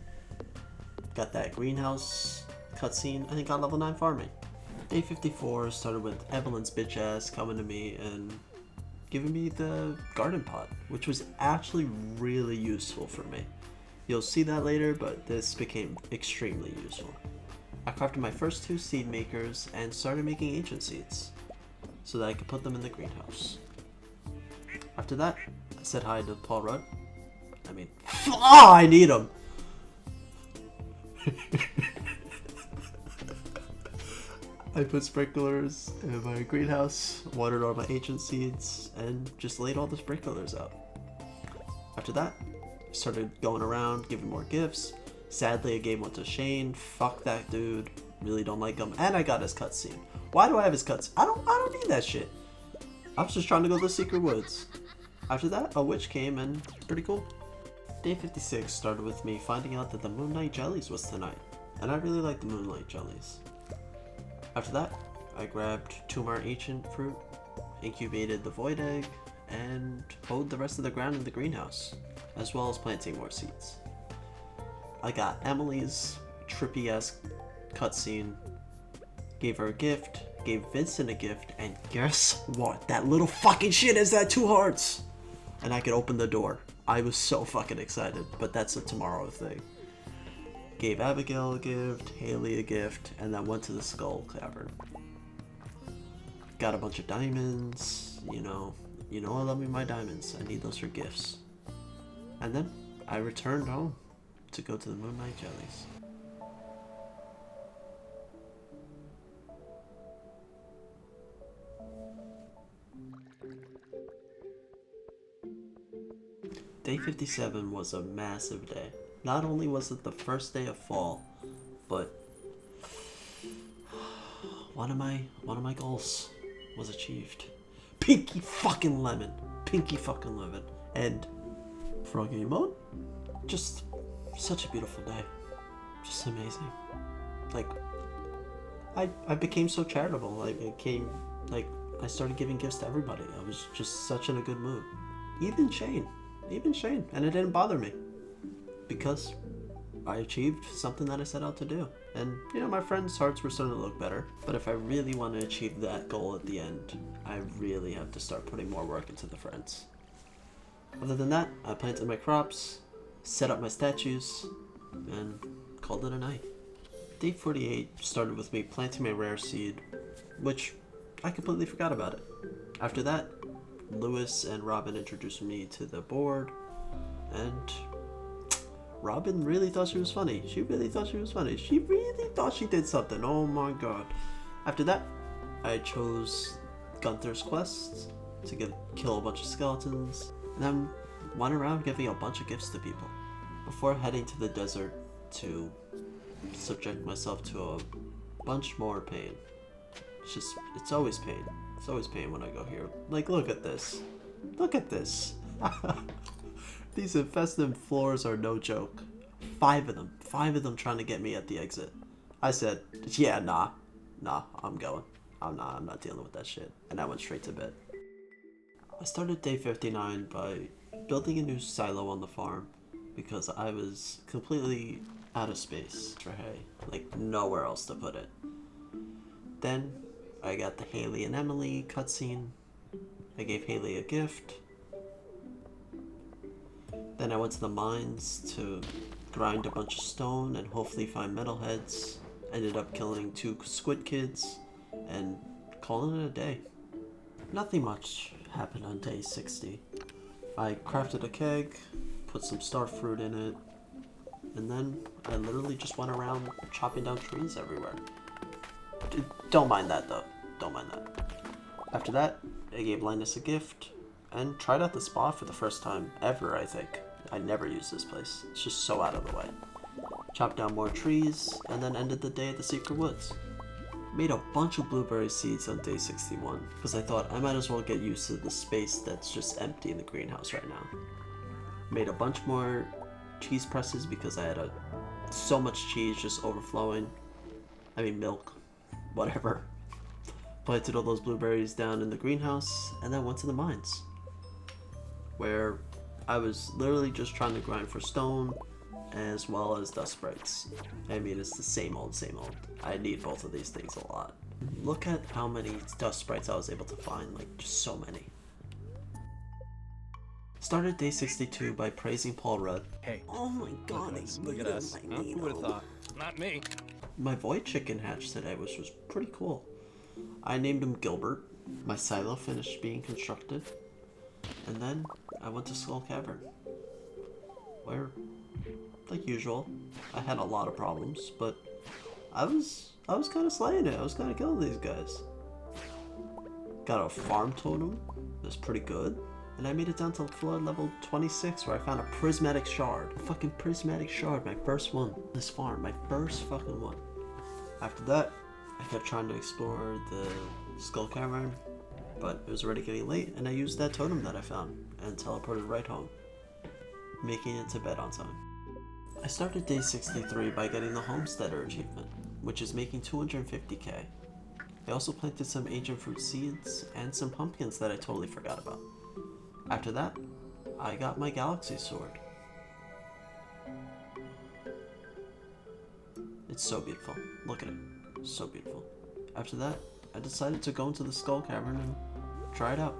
got that greenhouse cutscene, and got level 9 farming. Day 54 started with Evelyn's bitch ass coming to me and giving me the garden pot, which was actually really useful for me. You'll see that later, but this became extremely useful. I crafted my first 2 seed makers and started making ancient seeds so that I could put them in the greenhouse. After that, I said hi to Paul Rudd. I need him! I put sprinklers in my greenhouse, watered all my ancient seeds, and just laid all the sprinklers out. After that, I started going around, giving more gifts. Sadly, I gave one to Shane. Fuck that dude. Really don't like him. And I got his cutscene. Why do I have his cutscene? I don't need that shit. I was just trying to go to the secret woods. After that, a witch came and it's pretty cool. Day 56 started with me finding out that the Moonlight Jellies was tonight. And I really like the Moonlight Jellies. After that, I grabbed 2 more ancient fruit, incubated the void egg, and hoed the rest of the ground in the greenhouse, as well as planting more seeds. I got Emily's trippy-ass cutscene, gave her a gift, gave Vincent a gift, and guess what? That little fucking shit has that 2 hearts! And I could open the door. I was so fucking excited, but that's a tomorrow thing. Gave Abigail a gift, Haley a gift, and then went to the Skull Cavern. Got a bunch of diamonds, you know I love me my diamonds. I need those for gifts. And then I returned home to go to the Moonlight Jellies. Day 57 was a massive day. Not only was it the first day of fall, but one of my goals was achieved. Pinky fucking lemon. And froggy mode, just such a beautiful day. Just amazing. Like, I became so charitable. I started giving gifts to everybody. I was just such in a good mood. Even Shane, and it didn't bother me. Because I achieved something that I set out to do. And, my friends' hearts were starting to look better. But if I really want to achieve that goal at the end, I really have to start putting more work into the friends. Other than that, I planted my crops, set up my statues, and called it a night. Day 48 started with me planting my rare seed, which I completely forgot about it. After that, Lewis and Robin introduced me to the board, and Robin really thought she was funny. She really thought she did something. Oh my god. After that, I chose Gunther's quest to kill a bunch of skeletons, and then went around giving a bunch of gifts to people before heading to the desert to subject myself to a bunch more pain. It's always pain. It's always pain when I go here. Like, look at this. These infested floors are no joke. 5 of them trying to get me at the exit. I said, yeah, nah, I'm going. I'm not dealing with that shit. And I went straight to bed. I started day 59 by building a new silo on the farm because I was completely out of space for hay. Like, nowhere else to put it. Then I got the Haley and Emily cutscene. I gave Haley a gift. Then I went to the mines to grind a bunch of stone and hopefully find metalheads. Ended up killing 2 squid kids and calling it a day. Nothing much happened on day 60. I crafted a keg, put some star fruit in it, and then I literally just went around chopping down trees everywhere. Don't mind that though. Don't mind that. After that, I gave Linus a gift and tried out the spa for the first time ever, I think. I never use this place. It's just so out of the way. Chopped down more trees and then ended the day at the secret woods. Made a bunch of blueberry seeds on day 61 because I thought I might as well get used to the space that's just empty in the greenhouse right now. Made a bunch more cheese presses because I had so much cheese just overflowing. I mean milk, whatever. Planted all those blueberries down in the greenhouse and then went to the mines, where I was literally just trying to grind for stone as well as dust sprites. I mean, it's the same old. I need both of these things a lot. Look at how many dust sprites I was able to find, like just so many. Started day 62 by praising Paul Rudd. Hey, Oh my god, look at us. Huh? Who would have thought? Not me. My void chicken hatched today, which was pretty cool. I named him Gilbert. My silo finished being constructed. And then I went to Skull Cavern, where, like usual, I had a lot of problems, but I was kind of slaying it. I was kind of killing these guys. Got a farm totem. It was pretty good. And I made it down to flood level 26 where I found a prismatic shard. A fucking prismatic shard, my first one. This farm, my first fucking one. After that, I kept trying to explore the Skull Cavern, but it was already getting late and I used that totem that I found and teleported right home, making it to bed on time. I started day 63 by getting the Homesteader achievement, which is making 250k. I also planted some ancient fruit seeds and some pumpkins that I totally forgot about. After that, I got my Galaxy Sword. It's so beautiful. Look at it. So beautiful. After that, I decided to go into the Skull Cavern and try it out.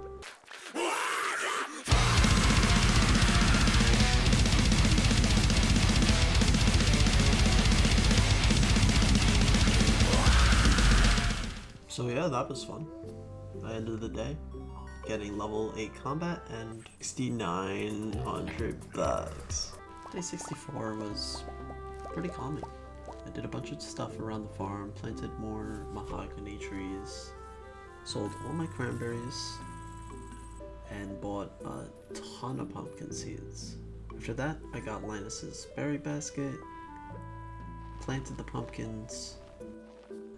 So yeah, that was fun. I ended the day getting level 8 combat and 6,900 bucks. Day 64 was pretty calming. I did a bunch of stuff around the farm, planted more mahogany trees, sold all my cranberries, and bought a ton of pumpkin seeds. After that, I got Linus's berry basket, planted the pumpkins,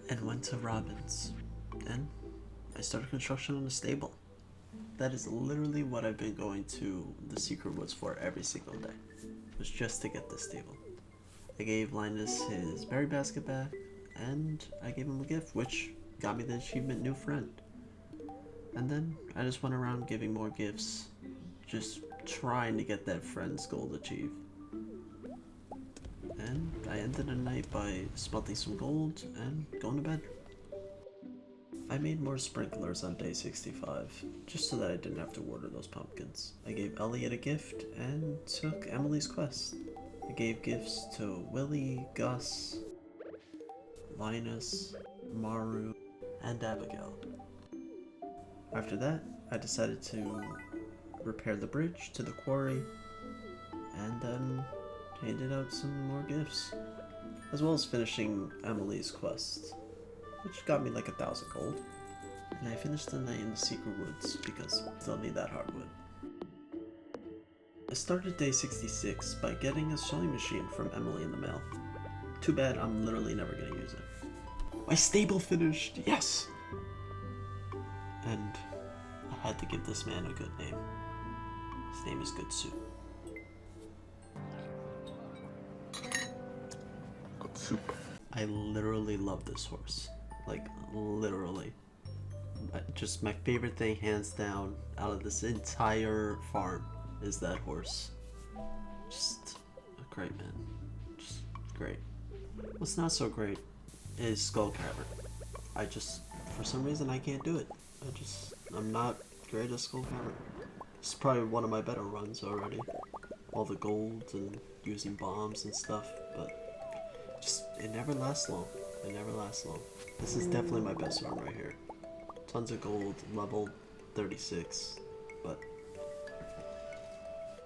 and went to Robin's. Then I started construction on a stable. That is literally what I've been going to the Secret Woods for every single day. It was just to get this stable. I gave Linus his berry basket back, and I gave him a gift, which got me the achievement New Friend. And then I just went around giving more gifts, just trying to get that friend's goal achieved. And I ended the night by smelting some gold and going to bed. I made more sprinklers on day 65, just so that I didn't have to water those pumpkins. I gave Elliot a gift and took Emily's quest. I gave gifts to Willie, Gus, Linus, Maru, and Abigail. After that, I decided to repair the bridge to the quarry, and then handed out some more gifts, as well as finishing Emily's quest, which got me like 1,000 gold. And I finished the night in the Secret Woods because I still need that hardwood. I started day 66 by getting a sewing machine from Emily in the mail. Too bad I'm literally never gonna use it. My stable finished, yes! And I had to give this man a good name. His name is Good Soup. Good soup. I literally love this horse. Like, literally. Just my favorite thing, hands down, out of this entire farm is that horse. Just a great man. Just great. What's not so great is Skull Cavern. For some reason, I can't do it. I'm not great at Skull Cavern. It's probably one of my better runs already. All the gold and using bombs and stuff, but it never lasts long. It never lasts long. This is definitely my best run right here. Tons of gold, level 36, but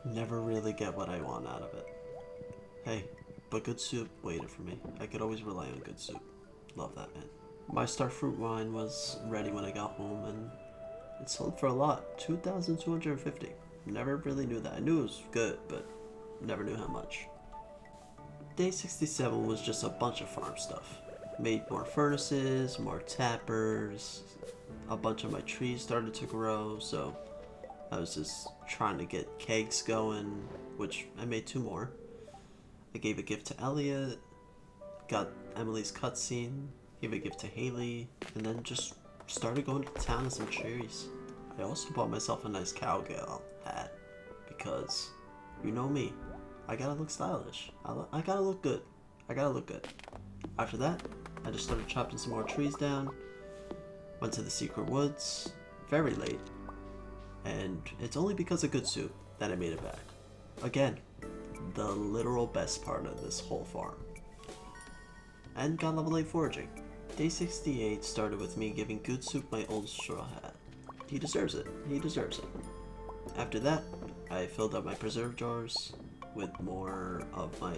never really get what I want out of it. Hey, but Good Soup waited for me. I could always rely on Good Soup. Love that man. My star fruit wine was ready when I got home, and it sold for a lot, 2,250. Never really knew that. I knew it was good, but never knew how much. Day 67 was just a bunch of farm stuff. Made more furnaces, more tappers, a bunch of my trees started to grow, so I was just trying to get kegs going, which I made 2 more. I gave a gift to Elliot, got Emily's cutscene, gave a gift to Haley, and then just started going to town with some cherries. I also bought myself a nice cowgirl hat, because you know me, I gotta look stylish. I gotta look good. After that, I just started chopping some more trees down, went to the Secret Woods, very late, and it's only because of Good Soup. then I made it back. Again, the literal best part of this whole farm. And got level 8 foraging. Day 68 started with me giving Good Soup my old straw hat. He deserves it. He deserves it. After that, I filled up my preserve jars with more of my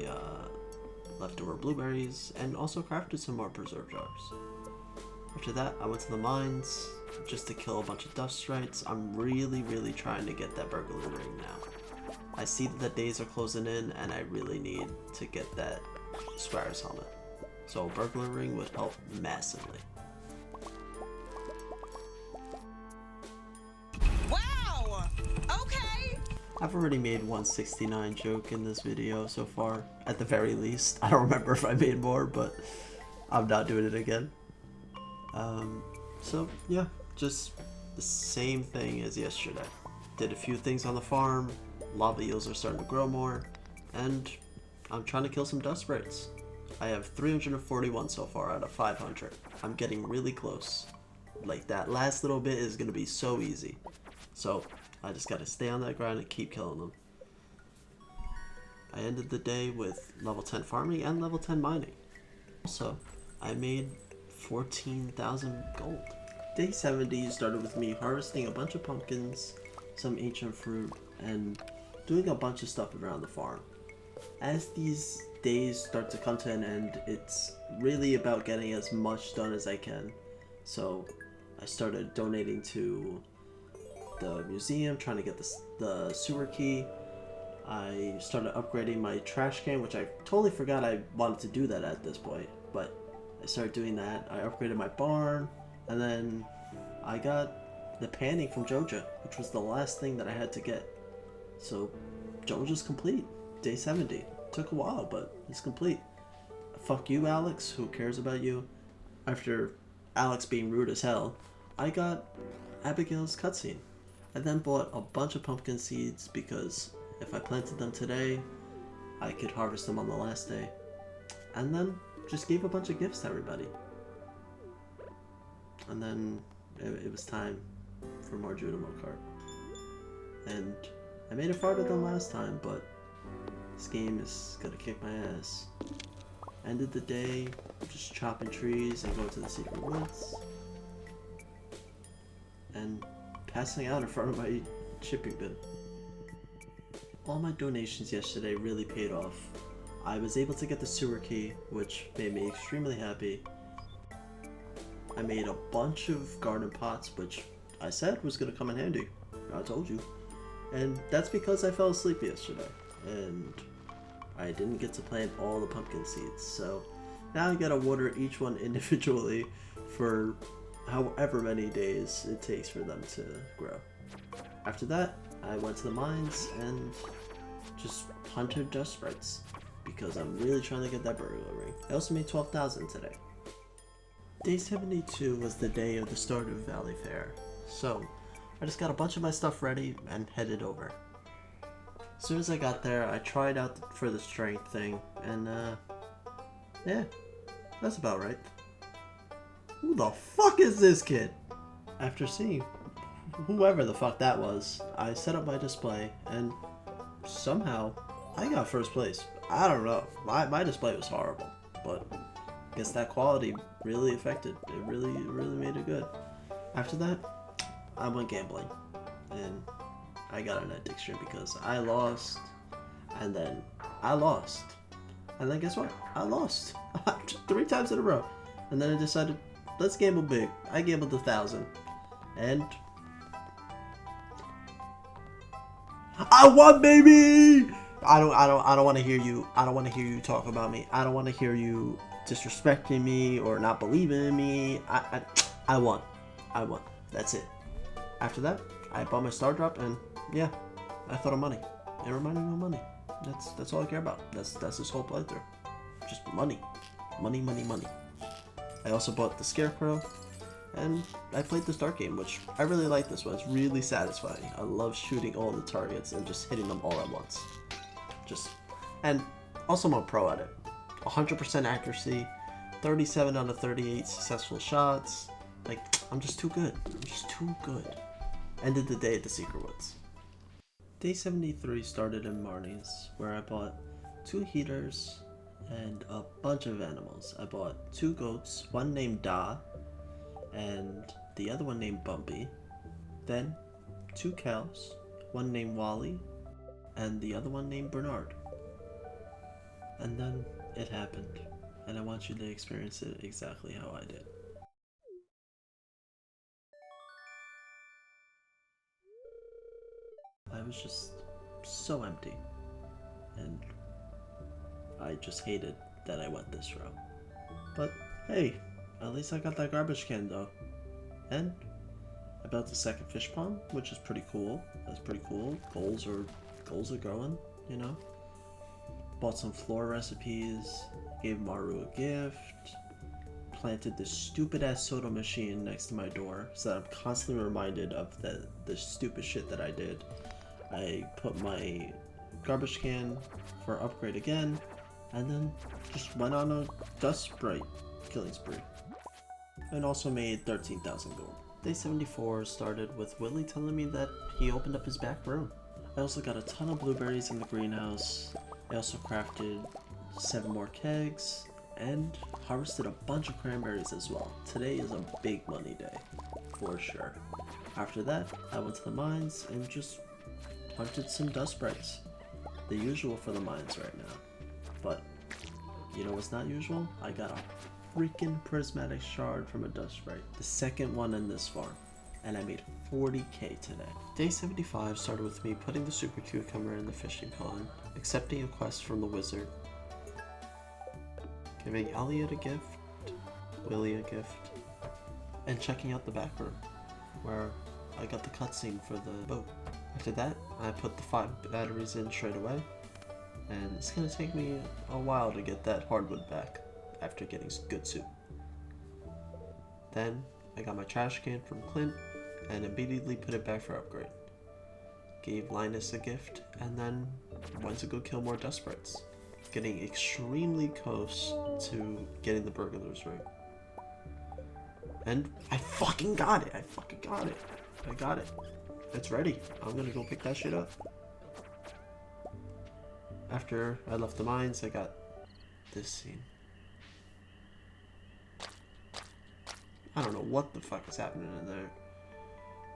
leftover blueberries and also crafted some more preserve jars. After that, I went to the mines just to kill a bunch of dust sprites. I'm really trying to get that burglar ring now. I see that the days are closing in and I really need to get that Squire's helmet. So burglar ring would help massively. Wow! Okay! I've already made 169 joke in this video so far, at the very least. I don't remember if I made more, but I'm not doing it again. So yeah, just the same thing as yesterday. Did a few things on the farm, lava eels are starting to grow more, and I'm trying to kill some dust sprites. I have 341 so far out of 500. I'm getting really close. Like, that last little bit is gonna be so easy. So I just gotta stay on that grind and keep killing them. I ended the day with level 10 farming and level 10 mining. Also, I made 14,000 gold. Day 70 started with me harvesting a bunch of pumpkins, some ancient fruit, and doing a bunch of stuff around the farm. As these days start to come to an end, it's really about getting as much done as I can. So I started donating to the museum, trying to get the sewer key. I started upgrading my trash can, which I totally forgot I wanted to do that at this point, but I started doing that. I upgraded my barn, and then I got the panning from Joja, which was the last thing that I had to get. So Joja's complete. Day 70. Took a while, but it's complete. Fuck you, Alex. Who cares about you? After Alex being rude as hell, I got Abigail's cutscene. I then bought a bunch of pumpkin seeds because if I planted them today, I could harvest them on the last day. And then just gave a bunch of gifts to everybody. And then it was time for more Joja Mart. And I made it farther than last time, but this game is gonna kick my ass. Ended the day just chopping trees and going to the secret woods. And passing out in front of my shipping bin. All my donations yesterday really paid off. I was able to get the sewer key, which made me extremely happy. I made a bunch of garden pots, which I said was gonna come in handy. I told you. And that's because I fell asleep yesterday, and I didn't get to plant all the pumpkin seeds, so now I gotta water each one individually for however many days it takes for them to grow. After that, I went to the mines and just hunted dust sprites, because I'm really trying to get that burglar ring. I also made 12,000 today. Day 72 was the day of the Stardew Valley Fair, so I just got a bunch of my stuff ready and headed over. As soon as I got there, I tried out for the strength thing, and yeah, that's about right. Who the fuck is this kid? After seeing whoever the fuck that was, I set up my display, and somehow I got first place. I don't know, my display was horrible, but I guess that quality really affected. It really made it good. After that, I went gambling, and I got an addiction because I lost, and then I lost, and then guess what? I lost 3 times in a row, and then I decided, let's gamble big. I gambled 1,000, and I won, baby! I don't want to hear you. I don't want to hear you talk about me. I don't want to hear you disrespecting me or not believing in me. I won. I won. That's it. After that, I bought my star drop, and yeah, I thought of money. It reminded me of money. That's all I care about. That's this whole playthrough. Just money. Money, money, money. I also bought the Scarecrow, and I played this dark game, which I really like this one. It's really satisfying. I love shooting all the targets and just hitting them all at once. And also I'm a pro at it. 100% accuracy, 37 out of 38 successful shots. Like, I'm just too good. I'm just too good. Ended the day at the Secret Woods. Day 73 started in Marnie's, where I bought 2 heaters and a bunch of animals. I bought 2 goats, one named Da, and the other one named Bumpy. Then 2 cows, one named Wally, and the other one named Bernard. And then it happened, and I want you to experience it exactly how I did. I was just so empty, and I just hated that I went this route. But hey, at least I got that garbage can though. And I built a second fish pond, which is pretty cool. That's pretty cool. Goals are growing, you know. Bought some floor recipes, gave Maru a gift, planted this stupid ass soda machine next to my door so that I'm constantly reminded of the stupid shit that I did. I put my garbage can for upgrade again, and then just went on a dust sprite killing spree. And also made 13,000 gold. Day 74 started with Willie telling me that he opened up his back room. I also got a ton of blueberries in the greenhouse. I also crafted 7 more kegs and harvested a bunch of cranberries as well. Today is a big money day, for sure. After that, I went to the mines and just hunted some dust sprites. The usual for the mines right now. But, you know what's not usual? I got a freaking prismatic shard from a dust sprite. The second one in this farm. And I made 40k today. Day 75 started with me putting the super cucumber in the fishing pond, accepting a quest from the wizard, giving Elliot a gift, Willie a gift, and checking out the back room, where I got the cutscene for the boat. After that, I put the 5 batteries in straight away, and it's gonna take me a while to get that hardwood back after getting good soup. Then, I got my trash can from Clint and immediately put it back for upgrade. Gave Linus a gift, and then went to go kill more dust sprites, getting extremely close to getting the burglar's ring. And I fucking got it! I got it. It's ready. I'm gonna go pick that shit up. After I left the mines, I got this scene. I don't know what the fuck is happening in there.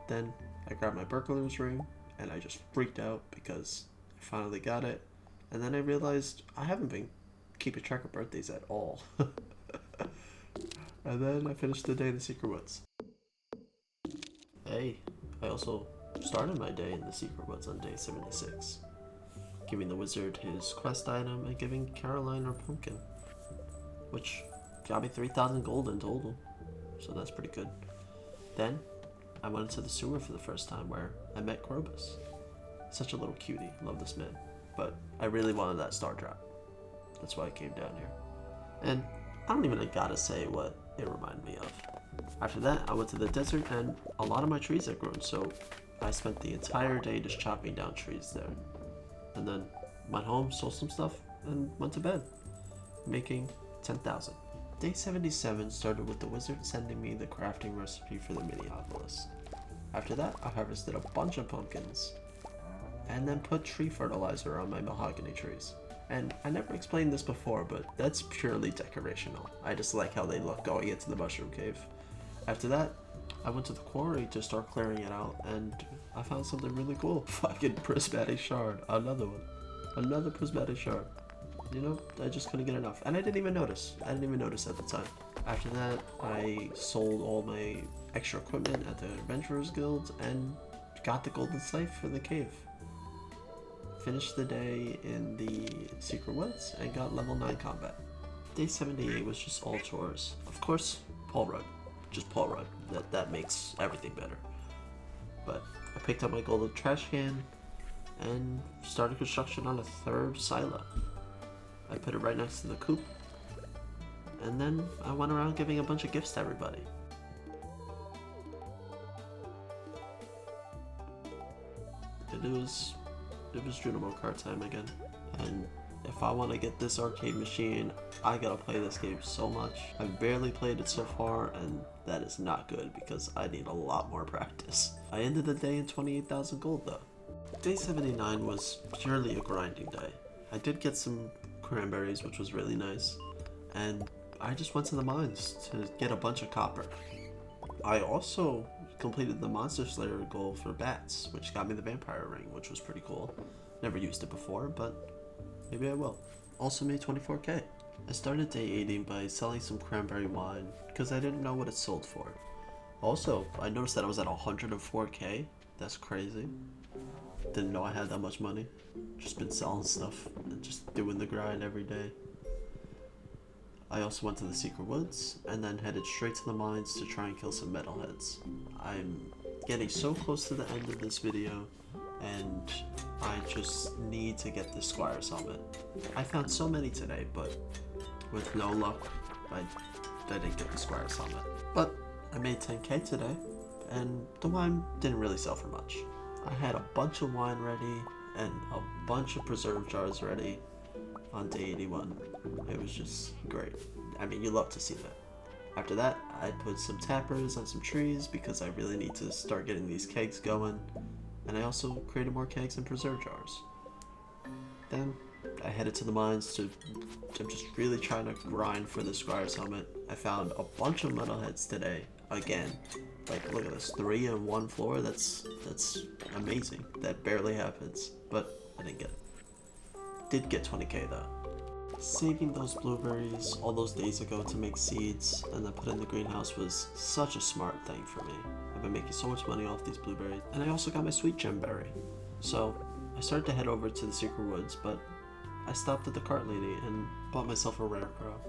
Then I grabbed my burglar's ring and I just freaked out because I finally got it. And then I realized I haven't been keeping track of birthdays at all. And then I finished the day in the Secret Woods. Hey, I also started my day in the Secret Woods on day 76, giving the wizard his quest item and giving Caroline her pumpkin, which got me 3,000 gold in total, so that's pretty good. Then I went into the sewer for the first time, where I met Krobus. Such a little cutie, love this man, but I really wanted that star drop. That's why I came down here. And I don't even gotta say what it reminded me of. After that, I went to the desert and a lot of my trees had grown, so I spent the entire day just chopping down trees there. And then went home, sold some stuff, and went to bed, making 10,000. Day 77 started with the wizard sending me the crafting recipe for the mini obelisk. After that, I harvested a bunch of pumpkins, and then put tree fertilizer on my mahogany trees. And I never explained this before, but that's purely decorational. I just like how they look going into the mushroom cave. After that, I went to the quarry to start clearing it out, and I found something really cool. Fucking prismatic shard. Another one. Another prismatic shard. You know, I just couldn't get enough. And I didn't even notice. I didn't even notice at the time. After that, I sold all my extra equipment at the Adventurers Guild and got the golden scythe for the cave. Finished the day in the Secret Woods and got level 9 combat. Day 78 was just all chores. Of course, Paul Rudd. Just Paul Rudd. That makes everything better. But I picked up my golden trash can and started construction on a 3rd silo. I put it right next to the coop, and then I went around giving a bunch of gifts to everybody. It was Junimo card time again, and if I want to get this arcade machine, I gotta play this game so much. I've barely played it so far, and that is not good because I need a lot more practice. I ended the day in 28,000 gold though. Day 79 was purely a grinding day. I did get some cranberries, which was really nice, and I just went to the mines to get a bunch of copper. I also completed the Monster Slayer goal for bats, which got me the vampire ring, which was pretty cool. Never used it before, but maybe I will. Also made 24k. I started day 80 by selling some cranberry wine because I didn't know what it sold for. Also, I noticed that I was at 104k. That's crazy. Didn't know I had that much money. Just been selling stuff and just doing the grind every day. I also went to the secret woods and then headed straight to the mines to try and kill some metalheads. I'm getting so close to the end of this video and I just need to get the Squire's helmet. I found so many today, but with no luck, I didn't get the Squire's helmet. But I made 10k today, and the wine didn't really sell for much. I had a bunch of wine ready and a bunch of preserve jars ready on day 81. It was just great. I mean, you love to see that. After that, I put some tappers on some trees because I really need to start getting these kegs going. And I also created more kegs and preserve jars. Then I headed to the mines to just really trying to grind for the Squire's helmet. I found a bunch of metalheads today, again. Like, look at this, 3 on 1 floor, that's amazing. That barely happens, but I didn't get it. Did get 20k though. Saving those blueberries all those days ago to make seeds and then put in the greenhouse was such a smart thing for me. I've been making so much money off these blueberries. And I also got my sweet gem berry. So I started to head over to the secret woods, but I stopped at the cart lady and bought myself a rare crow.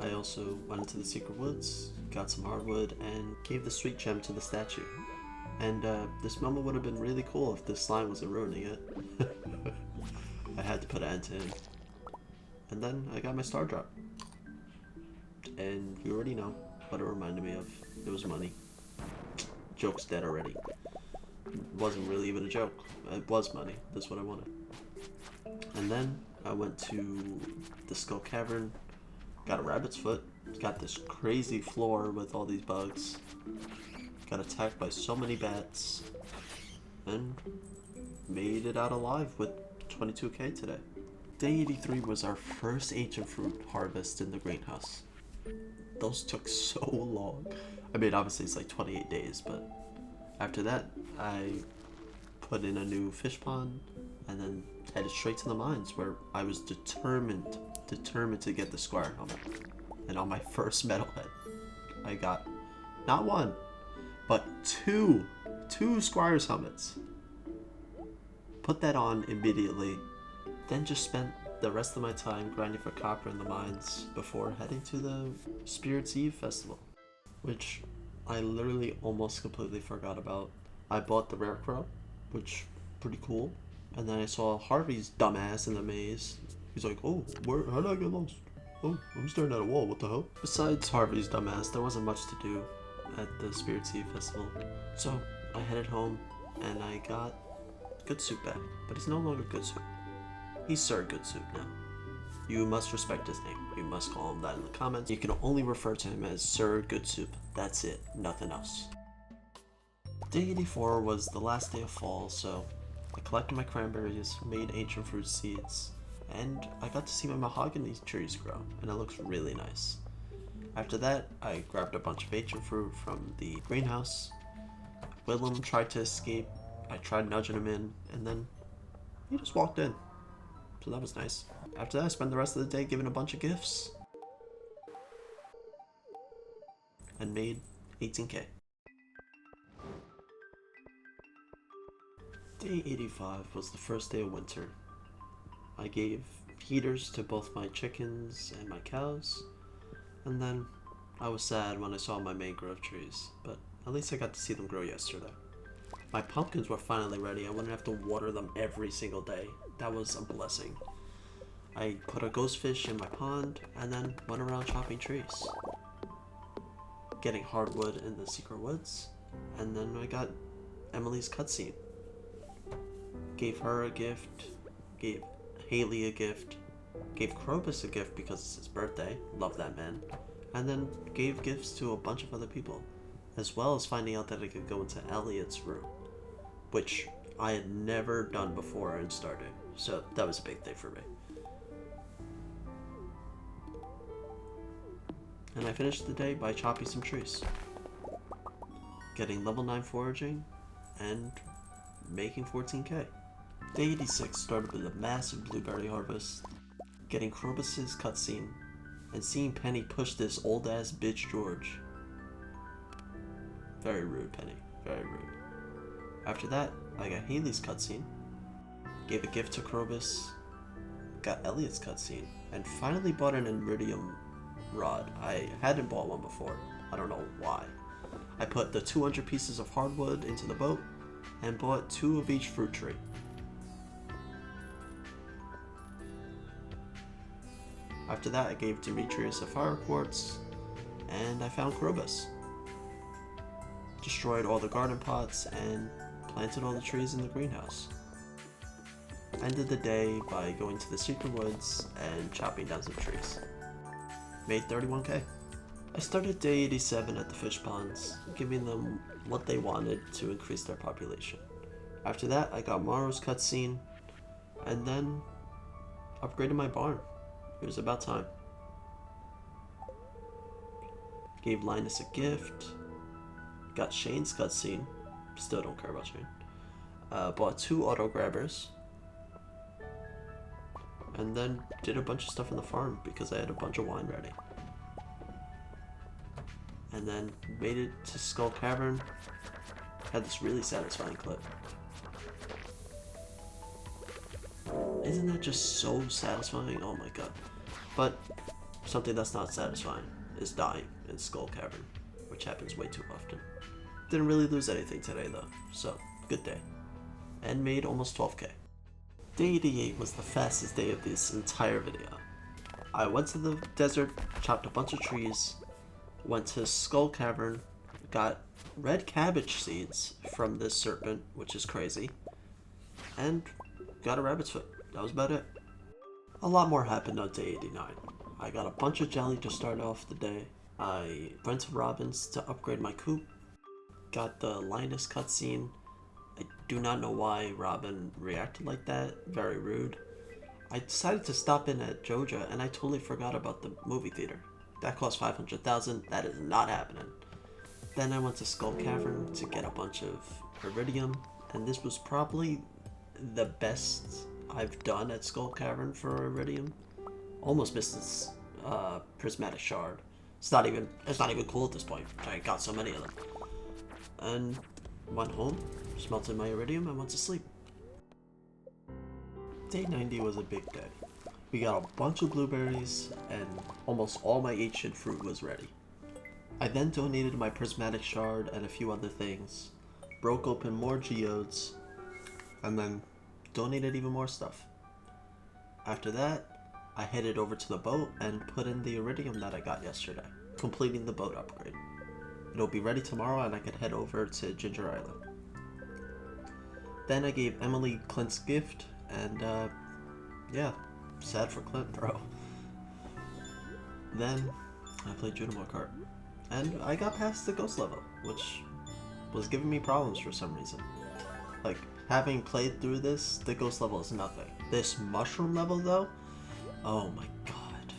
I also went into the secret woods, got some hardwood, and gave the sweet gem to the statue. And this moment would have been really cool if the slime wasn't ruining it. I had to put an end to him. And then I got my star drop. And you already know what it reminded me of. It was money. Joke's dead already. It wasn't really even a joke. It was money. That's what I wanted. And then I went to the Skull Cavern, got a rabbit's foot, got this crazy floor with all these bugs, got attacked by so many bats, and made it out alive with 22k today. Day 83 was our first ancient fruit harvest in the greenhouse. Those took so long. I mean, obviously it's like 28 days, but after that, I put in a new fish pond and then headed straight to the mines where I was determined to get the Squire helmet. And on my first metalhead, I got not one, but two Squire's helmets. Put that on immediately, then just spent the rest of my time grinding for copper in the mines before heading to the Spirit's Eve festival, which I literally almost completely forgot about. I bought the rare crow, which pretty cool, and then I saw Harvey's dumbass in the maze. He's like, oh, how did I get lost? Oh, I'm staring at a wall, what the hell? Besides Harvey's dumbass, there wasn't much to do at the Spirit's Eve festival. So I headed home and I got Good Soup back, but he's no longer Good Soup. He's Sir Good Soup now. You must respect his name. You must call him that in the comments. You can only refer to him as Sir Good Soup. That's it, nothing else. Day 84 was the last day of fall, so I collected my cranberries, made ancient fruit seeds, and I got to see my mahogany trees grow, and it looks really nice. After that, I grabbed a bunch of ancient fruit from the greenhouse. Willem tried to escape. I tried nudging him in, and then he just walked in. So that was nice. After that, I spent the rest of the day giving a bunch of gifts. And made 18k. Day 85 was the first day of winter. I gave heaters to both my chickens and my cows. And then I was sad when I saw my mangrove trees, but at least I got to see them grow yesterday. My pumpkins were finally ready. I wouldn't have to water them every single day. That was a blessing. I put a ghost fish in my pond and then went around chopping trees. Getting hardwood in the secret woods. And then I got Emily's cutscene. Gave her a gift. Gave Haley a gift. Gave Krobus a gift because it's his birthday. Love that man. And then gave gifts to a bunch of other people. As well as finding out that I could go into Elliot's room. Which I had never done before in Stardew, so that was a big thing for me. And I finished the day by chopping some trees, getting level 9 foraging, and making 14k. Day 86 started with a massive blueberry harvest, getting Krobus's cutscene, and seeing Penny push this old ass bitch George. Very rude, Penny. Very rude. After that, I got Haley's cutscene, gave a gift to Krobus, got Elliot's cutscene, and finally bought an iridium rod. I hadn't bought one before. I don't know why. I put the 200 pieces of hardwood into the boat and bought 2 of each fruit tree. After that, I gave Demetrius a fire quartz, and I found Krobus. Destroyed all the garden pots and planted all the trees in the greenhouse. Ended the day by going to the secret woods and chopping down some trees. Made 31k. I started day 87 at the fish ponds, giving them what they wanted to increase their population. After that, I got Maro's cutscene, and then upgraded my barn. It was about time. Gave Linus a gift. Got Shane's cutscene. Still don't care about Shane. Bought 2 auto grabbers. And then did a bunch of stuff in the farm because I had a bunch of wine ready. And then made it to Skull Cavern. Had this really satisfying clip. Isn't that just so satisfying? Oh my god. But something that's not satisfying is dying in Skull Cavern, which happens way too often. Didn't really lose anything today though, so good day. And made almost 12k. Day 88 was the fastest day of this entire video. I went to the desert, chopped a bunch of trees, went to Skull Cavern, got red cabbage seeds from this serpent, which is crazy, and got a rabbit's foot. That was about it. A lot more happened on day 89. I got a bunch of jelly to start off the day. I went to Robin's to upgrade my coop. Got the Linus cutscene. I do not know why Robin reacted like that. Very rude. I decided to stop in at Joja and I totally forgot about the movie theater. That cost $500,000. That is not happening. Then I went to Skull Cavern to get a bunch of iridium, and this was probably the best I've done at Skull Cavern for iridium. Almost missed this prismatic shard. It's not even cool at this point. I got so many of them. And went home, smelted my iridium, and went to sleep. Day 90 was a big day. We got a bunch of blueberries, and almost all my ancient fruit was ready. I then donated my prismatic shard and a few other things, broke open more geodes, and then donated even more stuff. After that, I headed over to the boat and put in the iridium that I got yesterday, completing the boat upgrade. It'll be ready tomorrow and I can head over to Ginger Island. Then I gave Emily Clint's gift, and yeah, sad for Clint, bro. Then I played Joja Mart, and I got past the ghost level, which was giving me problems for some reason. Like, having played through this, the ghost level is nothing. This mushroom level though, oh my god,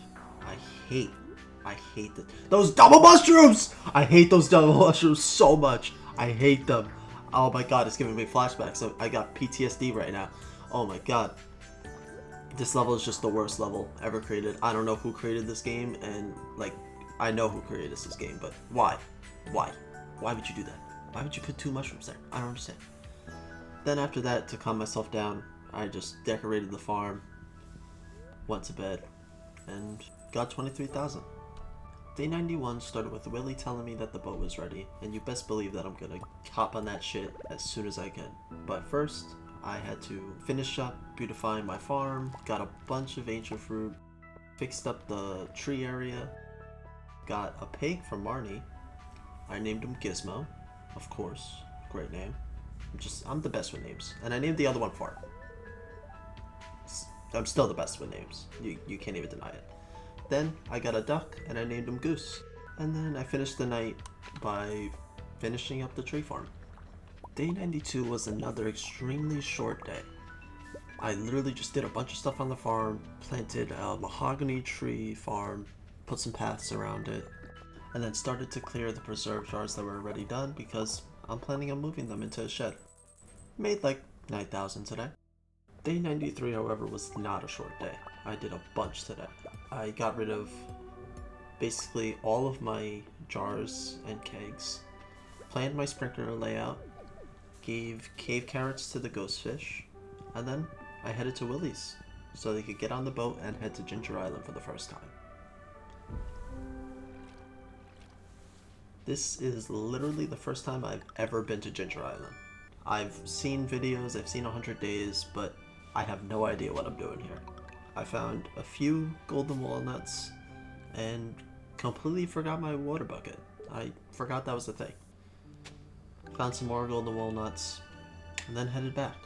I hate those double mushrooms! I hate those double mushrooms so much. I hate them. Oh my god, it's giving me flashbacks. So I got PTSD right now. Oh my god. This level is just the worst level ever created. I don't know who created this game, and like, I know who created this game, but why? Why? Why would you do that? Why would you put 2 mushrooms there? I don't understand. Then after that, to calm myself down, I just decorated the farm, went to bed, and got 23,000. Day 91 started with Willie telling me that the boat was ready, and you best believe that I'm gonna hop on that shit as soon as I can. But first, I had to finish up beautifying my farm, got a bunch of ancient fruit, fixed up the tree area, got a pig from Marnie. I named him Gizmo, of course, great name. I'm the best with names, and I named the other one Fart. I'm still the best with names, you can't even deny it. Then I got a duck and I named him Goose. And then I finished the night by finishing up the tree farm. Day 92 was another extremely short day. I literally just did a bunch of stuff on the farm, planted a mahogany tree farm, put some paths around it, and then started to clear the preserve jars that were already done because I'm planning on moving them into a shed. Made like 9,000 today. Day 93, however, was not a short day. I did a bunch today. I got rid of basically all of my jars and kegs, planned my sprinkler layout, gave cave carrots to the ghost fish, and then I headed to Willie's so they could get on the boat and head to Ginger Island for the first time. This is literally the first time I've ever been to Ginger Island. I've seen videos, I've seen 100 days, but I have no idea what I'm doing here. I found a few golden walnuts and completely forgot my water bucket. I forgot that was a thing. Found some more golden walnuts and then headed back.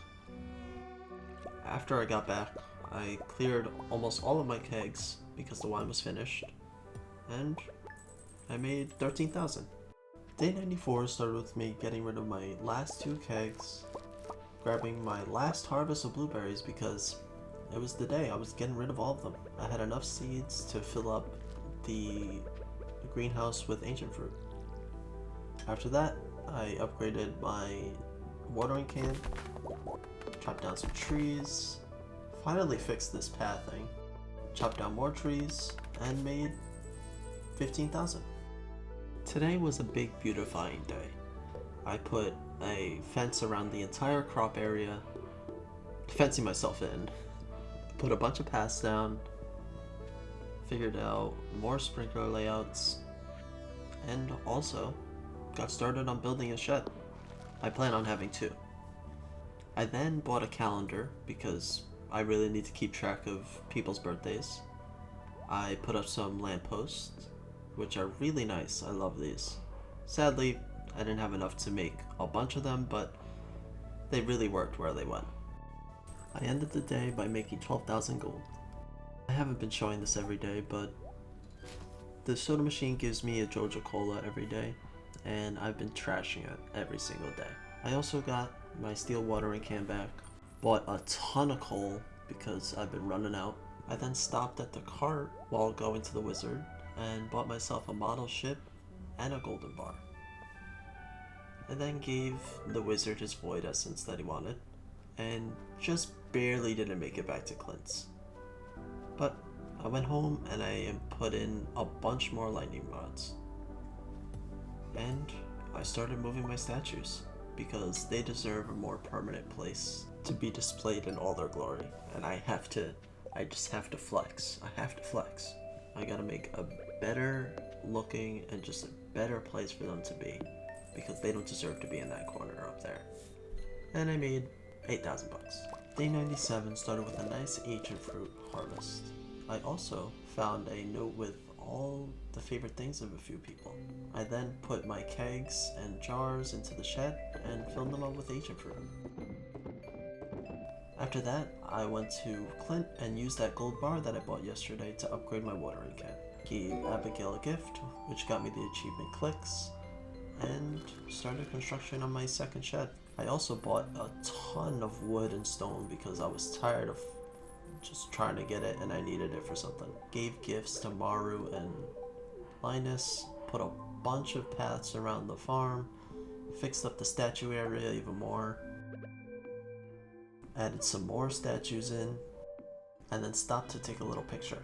After I got back, I cleared almost all of my kegs because the wine was finished, and I made 13,000. Day 94 started with me getting rid of my last 2 kegs, grabbing my last harvest of blueberries because it was the day I was getting rid of all of them. I had enough seeds to fill up the greenhouse with ancient fruit. After that, I upgraded my watering can, chopped down some trees, finally fixed this path thing, chopped down more trees, and made 15,000. Today was a big beautifying day. I put a fence around the entire crop area, fencing myself in, put a bunch of paths down, figured out more sprinkler layouts, and also got started on building a shed. I plan on having 2. I then bought a calendar because I really need to keep track of people's birthdays. I put up some lampposts, which are really nice. I love these. Sadly, I didn't have enough to make a bunch of them, but they really worked where they went. I ended the day by making 12,000 gold. I haven't been showing this every day, but the soda machine gives me a Joja Cola every day, and I've been trashing it every single day. I also got my steel watering can back, bought a ton of coal because I've been running out. I then stopped at the cart while going to the wizard and bought myself a model ship and a golden bar. I then gave the wizard his void essence that he wanted, and just barely didn't make it back to Clint's. But I went home and I put in a bunch more lightning rods. And I started moving my statues, because they deserve a more permanent place to be displayed in all their glory. And I just have to flex. I gotta make a better looking and just a better place for them to be, because they don't deserve to be in that corner up there. And I made 8,000 bucks. Day 97 started with a nice ancient fruit harvest. I also found a note with all the favorite things of a few people. I then put my kegs and jars into the shed and filled them up with ancient fruit. After that, I went to Clint and used that gold bar that I bought yesterday to upgrade my watering can. Gave Abigail a gift, which got me the achievement clicks, and started construction on my second shed. I also bought a ton of wood and stone because I was tired of just trying to get it and I needed it for something. Gave gifts to Maru and Linus, put a bunch of paths around the farm, fixed up the statue area even more, added some more statues in, and then stopped to take a little picture.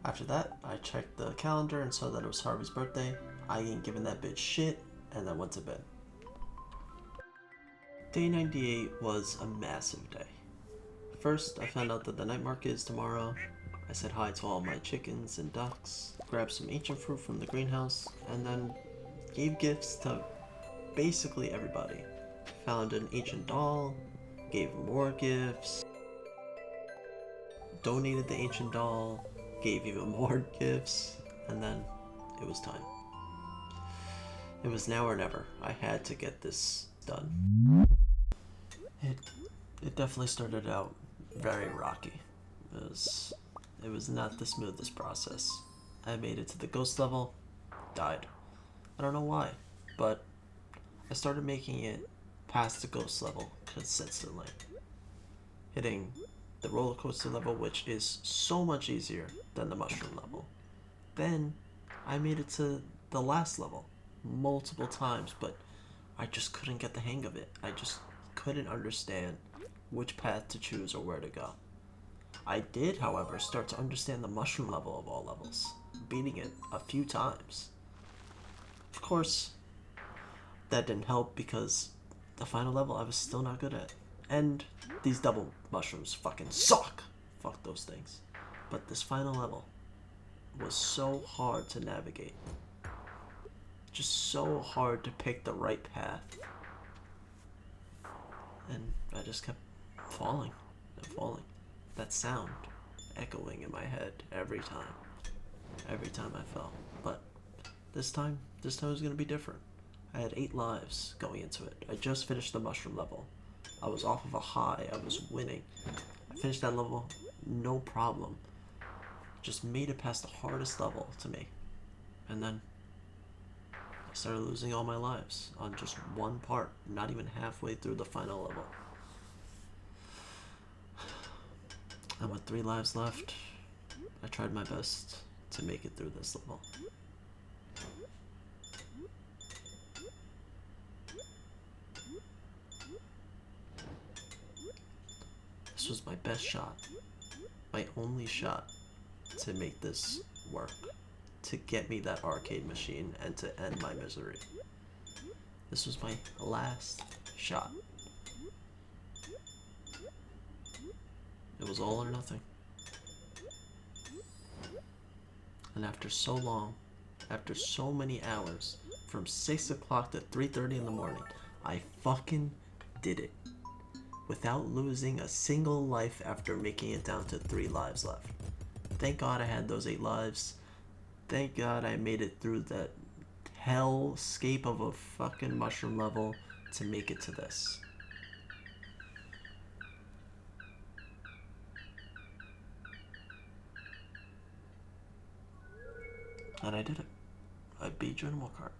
After that, I checked the calendar and saw that it was Harvey's birthday. I ain't giving that bitch shit, and then went to bed. Day 98 was a massive day. First, I found out that the night market is tomorrow. I said hi to all my chickens and ducks, grabbed some ancient fruit from the greenhouse, and then gave gifts to basically everybody. Found an ancient doll, gave more gifts, donated the ancient doll, gave even more gifts, and then it was time. It was now or never. I had to get this done. It definitely started out very rocky. It was not the smoothest process. I made it to the ghost level, died. I don't know why, but I started making it past the ghost level consistently. Hitting the roller coaster level, which is so much easier than the mushroom level. Then I made it to the last level multiple times, but I just couldn't get the hang of it. I just couldn't understand which path to choose or where to go. I did, however, start to understand the mushroom level of all levels, beating it a few times. Of course, that didn't help because the final level I was still not good at. And these double mushrooms fucking suck. Fuck those things. But this final level was so hard to navigate. Just so hard to pick the right path. And I just kept falling and falling. That sound echoing in my head every time I fell. But this time was gonna be different. I had 8 lives going into it. I just finished the mushroom level. I was off of a high. I was winning. I finished that level no problem. Just made it past the hardest level to me. And then I started losing all my lives on just one part, not even halfway through the final level. And with 3 lives left, I tried my best to make it through this level. This was my best shot, my only shot to make this work, to get me that arcade machine and to end my misery. This was my last shot. It was all or nothing. And after so long, after so many hours, from 6 o'clock to 3:30 in the morning, I fucking did it. Without losing a single life after making it down to 3 lives left. Thank God I had those 8 lives. Thank God I made it through that hellscape of a fucking mushroom level to make it to this. And I did it. I beat Joja Mart.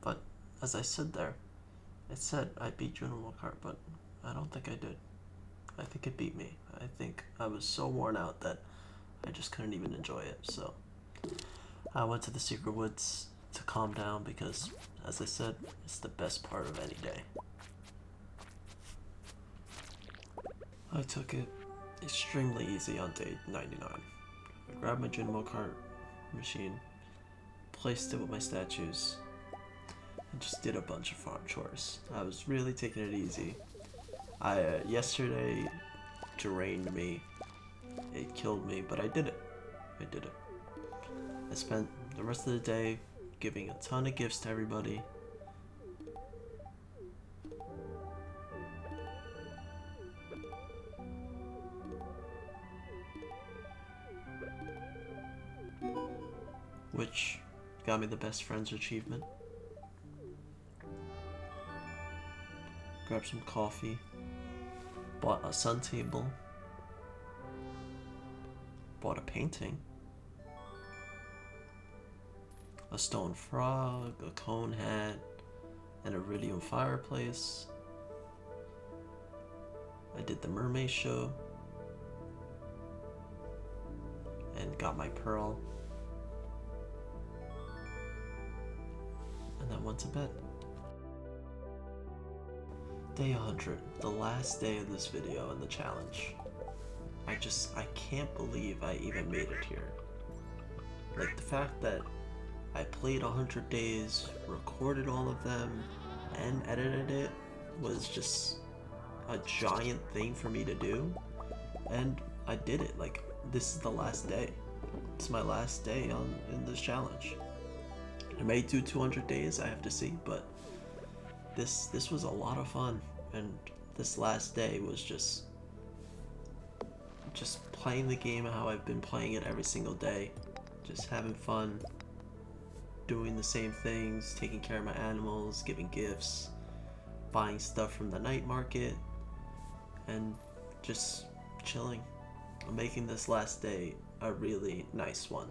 But as I said there, it said I beat Joja Mart, but I don't think I did. I think it beat me. I think I was so worn out that I just couldn't even enjoy it. So I went to the secret woods to calm down because, as I said, it's the best part of any day. I took it extremely easy on day 99. I grabbed my Joja Mart machine, placed it with my statues, and just did a bunch of farm chores. I was really taking it easy. Yesterday drained me. It killed me, but I did it. I spent the rest of the day giving a ton of gifts to everybody. Which got me the best friends achievement. Grabbed some coffee. Bought a sun table. Bought a painting. A stone frog, a cone hat, an iridium fireplace. I did the mermaid show. And got my pearl. And then went to bed. Day 100, the last day of this video and the challenge. I can't believe I even made it here. Like, the fact that I played 100 days, recorded all of them, and edited it was just a giant thing for me to do. And I did it. Like, this is the last day. It's my last day in this challenge. I may do 200 days, I have to see, but this was a lot of fun, and this last day was just playing the game how I've been playing it every single day, just having fun, doing the same things, taking care of my animals, giving gifts, buying stuff from the night market, and just chilling, making this last day a really nice one.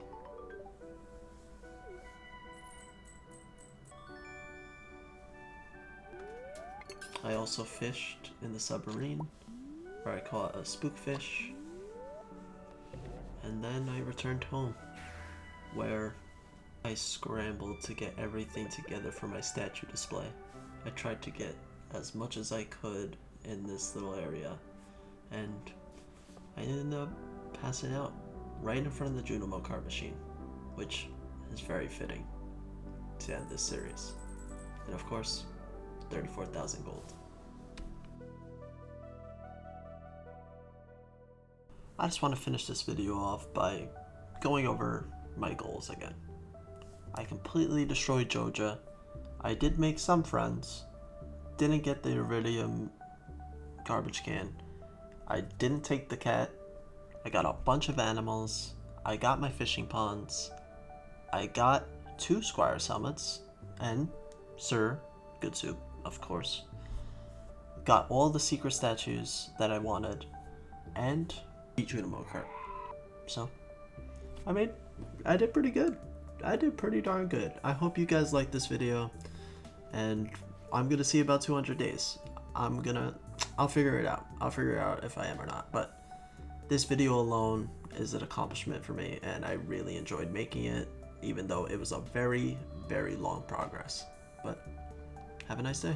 I also fished in the submarine, or I call it a spookfish. And then I returned home, where I scrambled to get everything together for my statue display. I tried to get as much as I could in this little area, and I ended up passing out right in front of the Joja Mart card machine, which is very fitting to end this series. And of course, 34,000 gold. I just want to finish this video off by going over my goals again. I completely destroyed Joja. I did make some friends. Didn't get the iridium garbage can. I didn't take the cat. I got a bunch of animals. I got my fishing ponds. I got 2 Squire's helmets. And Sir Good Soup, of course. Got all the secret statues that I wanted. And beat Joja Mart. So, I did pretty good. I did pretty darn good. I hope you guys liked this video. And I'm gonna see about 200 days. I'll figure it out. I'll figure out if I am or not. But this video alone is an accomplishment for me, and I really enjoyed making it, even though it was a very, very long progress. But have a nice day.